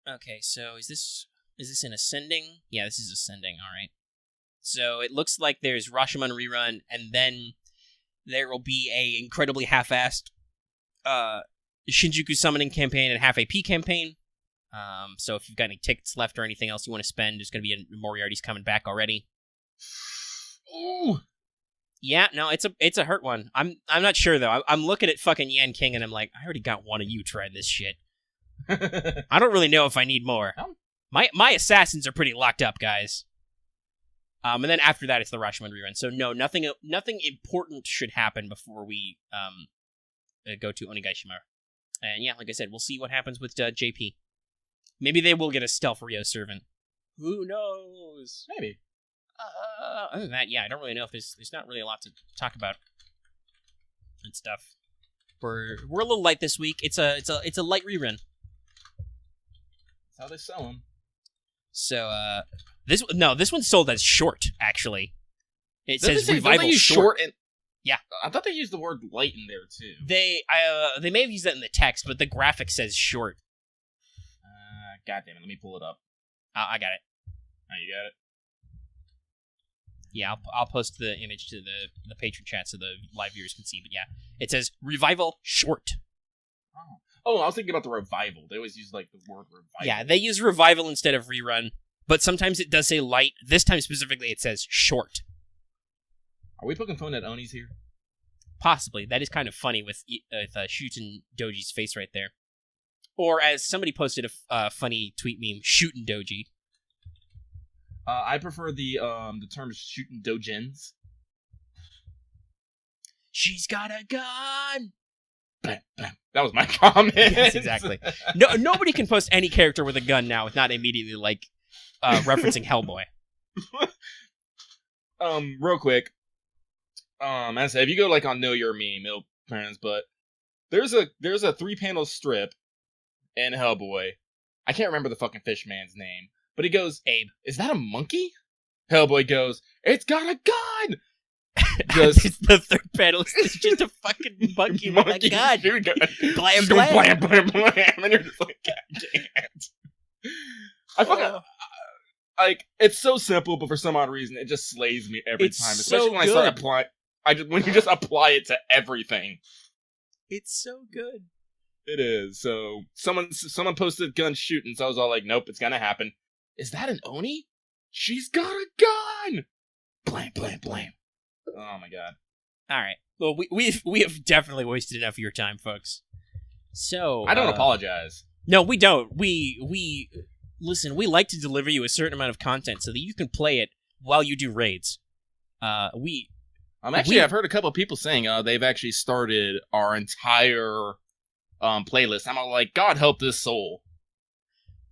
Okay, so is this in ascending? Yeah, this is ascending, alright. So it looks like there's Rashomon rerun, and then there will be a incredibly half-assed Shinjuku summoning campaign and half AP campaign. So if you've got any tickets left or anything else you want to spend, there's going to be a Moriarty's coming back already. Ooh. Yeah, no, it's a hurt one. I'm not sure though. I'm looking at fucking Yan King and I'm like, I already got one of you trying this shit. I don't really know if I need more. My assassins are pretty locked up, guys. And then after that, it's the Rashomon rerun. So no, nothing important should happen before we go to Onigashima. And yeah, like I said, we'll see what happens with JP. Maybe they will get a stealth Rio servant. Who knows? Maybe. Other than that, yeah, I don't really know if there's not really a lot to talk about and stuff. We're a little light this week. It's a light rerun. That's how they sell them. So this one's sold as short actually. It says don't revival they use short. And yeah, I thought they used the word light in there too. They may have used that in the text, but the graphic says short. God damn it! Let me pull it up. I got it. Oh, you got it. Yeah, I'll post the image to the patron chat so the live viewers can see. But yeah, it says revival short. Oh, I was thinking about the revival. They always use like the word revival. Yeah, they use revival instead of rerun, but sometimes it does say light. This time specifically, it says short. Are we poking fun at Onis here? Possibly. That is kind of funny with Shuten-doji's face right there. Or as somebody posted a funny tweet meme, Shuten-doji. I prefer the term Shuten-dojins. She's got a gun! Bam, bam. That was my comment. Yes, exactly. No, nobody can post any character with a gun now with not immediately, referencing Hellboy. Real quick. As I said, if you go, on Know Your Meme, it'll parents, but there's a 3-panel strip in Hellboy. I can't remember the fucking fish man's name, but he goes, Abe, is that a monkey? Hellboy goes, it's got a gun! It's the third panel. It's just a fucking monkey with a gun. Blam, blam. Blam, blam, blam. And you're just like, God damn it. I fucking... it's so simple, but for some odd reason, it just slays me every time. Especially so when I start applying... when you just apply it to everything. It's so good. It is. So, someone posted gun shooting, so I was all like, nope, it's gonna happen. Is that an Oni? She's got a gun! Blam, blam, blam. Oh my god. Alright. Well, we have definitely wasted enough of your time, folks. So... I don't apologize. No, we don't. Listen, we like to deliver you a certain amount of content so that you can play it while you do raids. I've heard a couple of people saying they've actually started our entire playlist. I'm all like, God help this soul.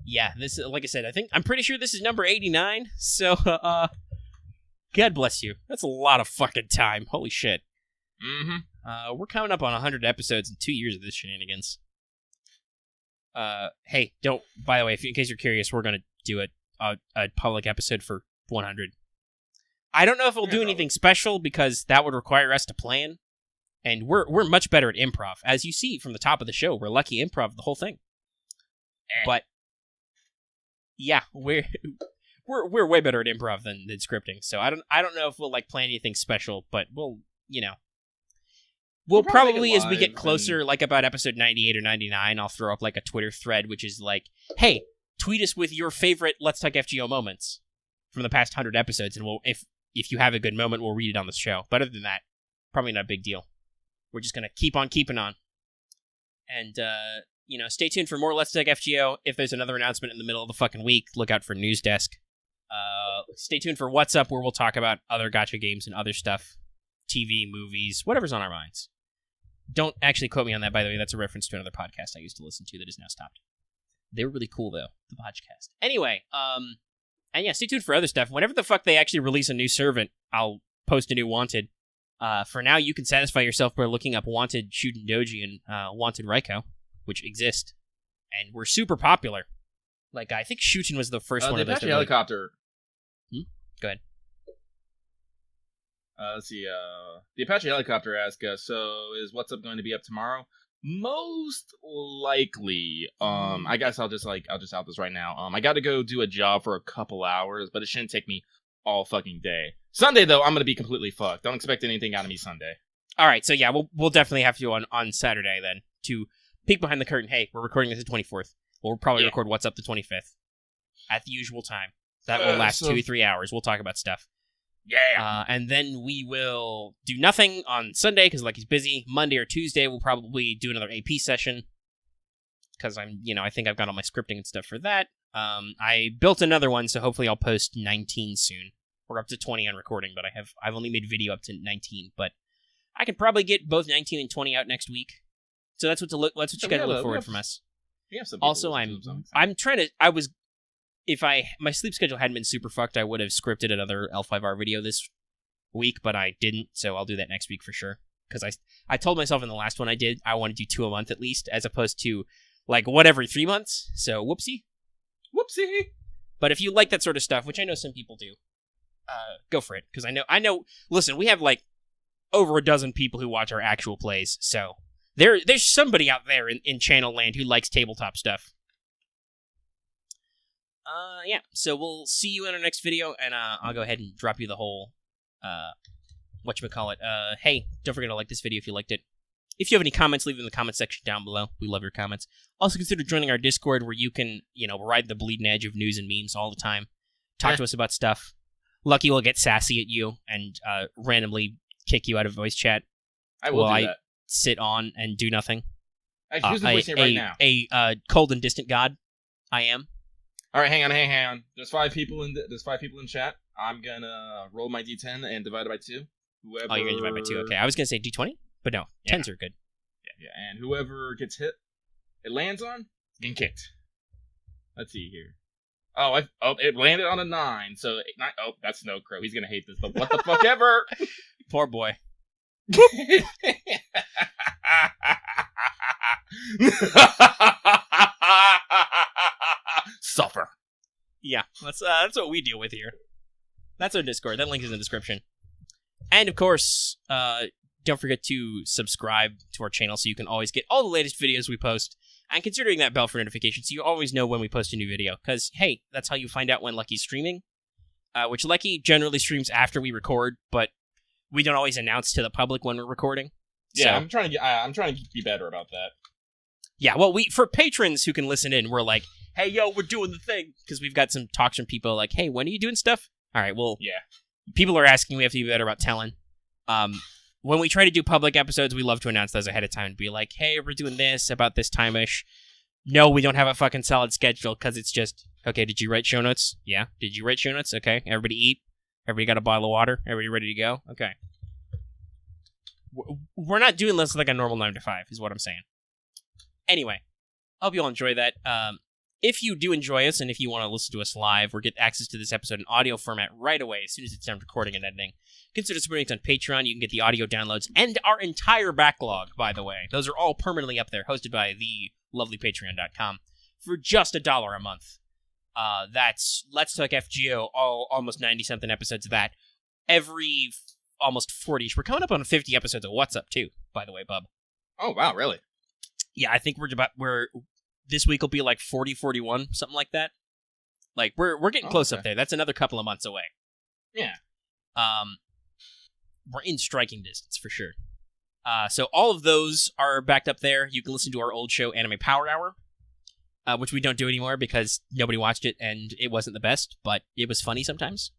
Yeah, this, like I said, I'm pretty sure this is number 89. So, God bless you. That's a lot of fucking time. Holy shit. Mm-hmm. We're coming up on 100 episodes in 2 years of this shenanigans. Hey, by the way, in case you're curious, we're gonna do a public episode for 100. I don't know if we'll do anything special because that would require us to plan, and we're much better at improv. As you see from the top of the show, we're lucky improv the whole thing. But yeah, we're way better at improv than scripting. So I don't know if we'll plan anything special, but we'll probably as we get closer, about episode 98 or 99, I'll throw up a Twitter thread which is hey, tweet us with your favorite Let's Talk FGO moments from the past 100 episodes, and we'll if you have a good moment, we'll read it on the show. But other than that, probably not a big deal. We're just gonna keep on keeping on. And stay tuned for more Let's Talk FGO. If there's another announcement in the middle of the fucking week, look out for News Desk. Stay tuned for What's Up, where we'll talk about other gacha games and other stuff. TV, movies, whatever's on our minds. Don't actually quote me on that, by the way. That's a reference to another podcast I used to listen to that is now stopped. They were really cool, though, the podcast. Anyway, and yeah, stay tuned for other stuff. Whenever the fuck they actually release a new servant, I'll post a new Wanted. For now, you can satisfy yourself by looking up Wanted Shuten-doji and Wanted Raiko, which exist. And we're super popular. Like, I think Shuten was the first one of those. The Apache helicopter. Go ahead. Let's see. The Apache helicopter asked us, so is What's Up going to be up tomorrow? Most likely. I guess I'll just out this right now. I got to go do a job for a couple hours, but it shouldn't take me all fucking day. Sunday, though, I'm going to be completely fucked. Don't expect anything out of me Sunday. All right, so yeah, we'll definitely have to on Saturday then to peek behind the curtain. Hey, we're recording this the 24th. We'll probably record What's Up the 25th at the usual time. That will last 2-3 hours. We'll talk about stuff. Yeah. And then we will do nothing on Sunday because Lucky's busy. Monday or Tuesday, we'll probably do another AP session because I think I've got all my scripting and stuff for that. I built another one, so hopefully I'll post 19 soon. We're up to 20 on recording, but I've only made video up to 19. But I can probably get both 19 and 20 out next week. So that's what you got to look forward from us. Also, I'm trying to. If my sleep schedule hadn't been super fucked, I would have scripted another L5R video this week, but I didn't, so I'll do that next week for sure. Because I told myself in the last one I did, I want to do 2 a month at least, as opposed to, like, one every 3 months. So, whoopsie. Whoopsie! But if you like that sort of stuff, which I know some people do, go for it. Because I know, listen, we have, like, over a dozen people who watch our actual plays, so there's somebody out there in channel land who likes tabletop stuff. Yeah, so we'll see you in our next video, and I'll go ahead and drop you the whole, whatchamacallit. Hey, don't forget to like this video if you liked it. If you have any comments, leave them in the comment section down below. We love your comments. Also, consider joining our Discord, where you can, ride the bleeding edge of news and memes all the time. Talk to us about stuff. Lucky will get sassy at you and randomly kick you out of voice chat. I will do that. Sit on and do nothing. Actually, who's the voice right now? A cold and distant god. I am. All right, hang on. There's 5 people in chat. I'm gonna roll my d10 and divide it by 2. Whoever. Oh, you're gonna divide by 2. Okay, I was gonna say d20, but no, 10s are good. Yeah. And whoever gets hit, it lands on, getting kicked. Let's see here. It landed on a 9. So 9. Oh, that's no crow. He's gonna hate this. But what the fuck ever? Poor boy. Suffer. Yeah, that's what we deal with here. That's our Discord. That link is in the description. And of course, don't forget to subscribe to our channel so you can always get all the latest videos we post. And consider hitting that bell for notifications so you always know when we post a new video. Because, hey, that's how you find out when Lucky's streaming. Which Lucky generally streams after we record, but we don't always announce to the public when we're recording. Yeah, so, I'm trying to be better about that. Yeah, well, for patrons who can listen in, we're like, hey, yo, we're doing the thing. Because we've got some talks from people like, hey, when are you doing stuff? All right, well, yeah. People are asking, we have to be better about telling. When we try to do public episodes, we love to announce those ahead of time and be like, hey, we're doing this about this time-ish. No, we don't have a fucking solid schedule because it's just, okay, did you write show notes? Yeah. Did you write show notes? Okay. Everybody eat? Everybody got a bottle of water? Everybody ready to go? Okay. We're not doing this like a normal 9 to 5 is what I'm saying. Anyway, I hope you all enjoy that. If you do enjoy us and if you want to listen to us live or get access to this episode in audio format right away as soon as it's done recording and editing, consider supporting us on Patreon. You can get the audio downloads and our entire backlog, by the way. Those are all permanently up there, hosted by the lovely patreon.com for just $1 a month. That's Let's Talk FGO, almost 90-something episodes of that. Every almost 40-ish. We're coming up on 50 episodes of What's Up, too, by the way, bub. Oh, wow, really? Yeah, I think this week will be like 40, 41, something like that. Like, we're getting close up there. That's another couple of months away. Yeah. We're in striking distance, for sure. So all of those are backed up there. You can listen to our old show, Anime Power Hour, which we don't do anymore because nobody watched it and it wasn't the best, but it was funny sometimes.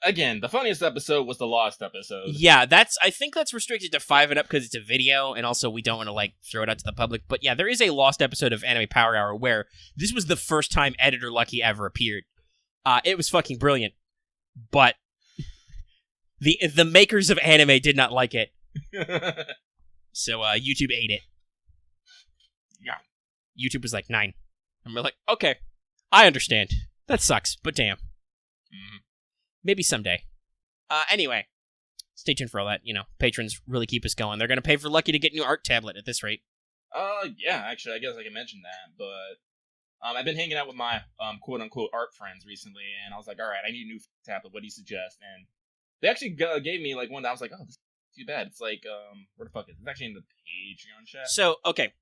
Again, the funniest episode was the Lost episode. Yeah, I think that's restricted to 5 and up because it's a video, and also we don't want to, like, throw it out to the public. But yeah, there is a Lost episode of Anime Power Hour where this was the first time Editor Lucky ever appeared. It was fucking brilliant. But the makers of anime did not like it. So YouTube ate it. Yeah. YouTube was like 9. And we're like, okay, I understand. That sucks, but damn. Maybe someday. Anyway, stay tuned for all that. Patrons really keep us going. They're going to pay for Lucky to get new art tablet at this rate. Yeah, actually, I guess I can mention that, but I've been hanging out with my quote-unquote art friends recently, and I was like, all right, I need a new tablet. What do you suggest? And they actually gave me like one that I was like, oh, this is too bad. It's like, where the fuck is it? It's actually in the Patreon chat. So, okay,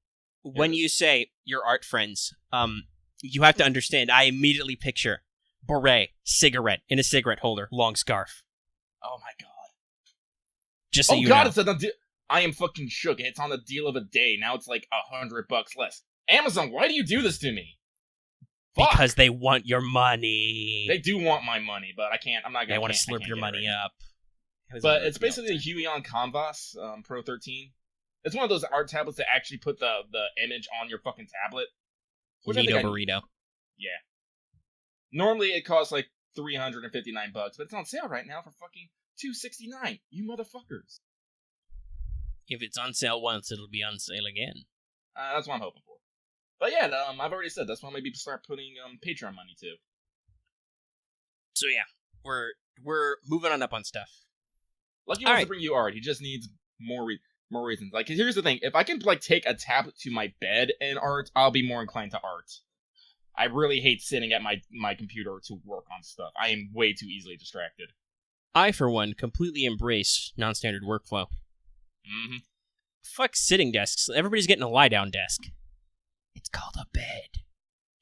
when you say your art friends, you have to understand, I immediately picture beret, cigarette, in a cigarette holder, long scarf. Oh my god. Just so you God, know. it's a I am fucking shook. It's on the deal of a day. Now it's like $100 less. Amazon, why do you do this to me? Fuck. Because they want your money. They do want my money, but I can't. I'm not gonna. They want to slurp your money up. But it's basically a Huion Canvas Pro 13. It's one of those art tablets that actually put the image on your fucking tablet. Neato burrito. Yeah. Normally it costs like $359, but it's on sale right now for fucking $269. You motherfuckers. If it's on sale once, it'll be on sale again. That's what I'm hoping for. But yeah, I've already said that's why maybe start putting Patreon money too. So yeah, we're moving on up on stuff. Lucky wants to bring you art. He just needs more reasons. Like, here's the thing: if I can like take a tablet to my bed and art, I'll be more inclined to art. I really hate sitting at my computer to work on stuff. I am way too easily distracted. I, for one, completely embrace non-standard workflow. Mm-hmm. Fuck sitting desks. Everybody's getting a lie-down desk. It's called a bed.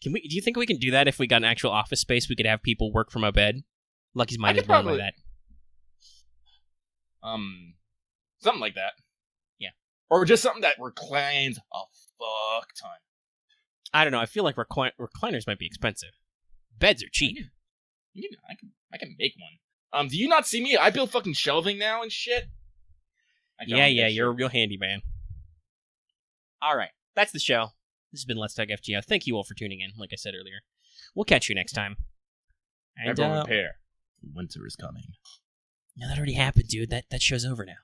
Do you think we can do that if we got an actual office space? We could have people work from a bed? Lucky's mind is blown by that. Something like that. Yeah. Or just something that reclines a fuck ton. I don't know. I feel like recliners might be expensive. Beds are cheap. I can make one. Do you not see me? I build fucking shelving now and shit. Yeah, you're a real handyman. All right, that's the show. This has been Let's Talk FGO. Thank you all for tuning in, like I said earlier. We'll catch you next time. And, everyone prepare. Winter is coming. No, that already happened, dude. That show's over now.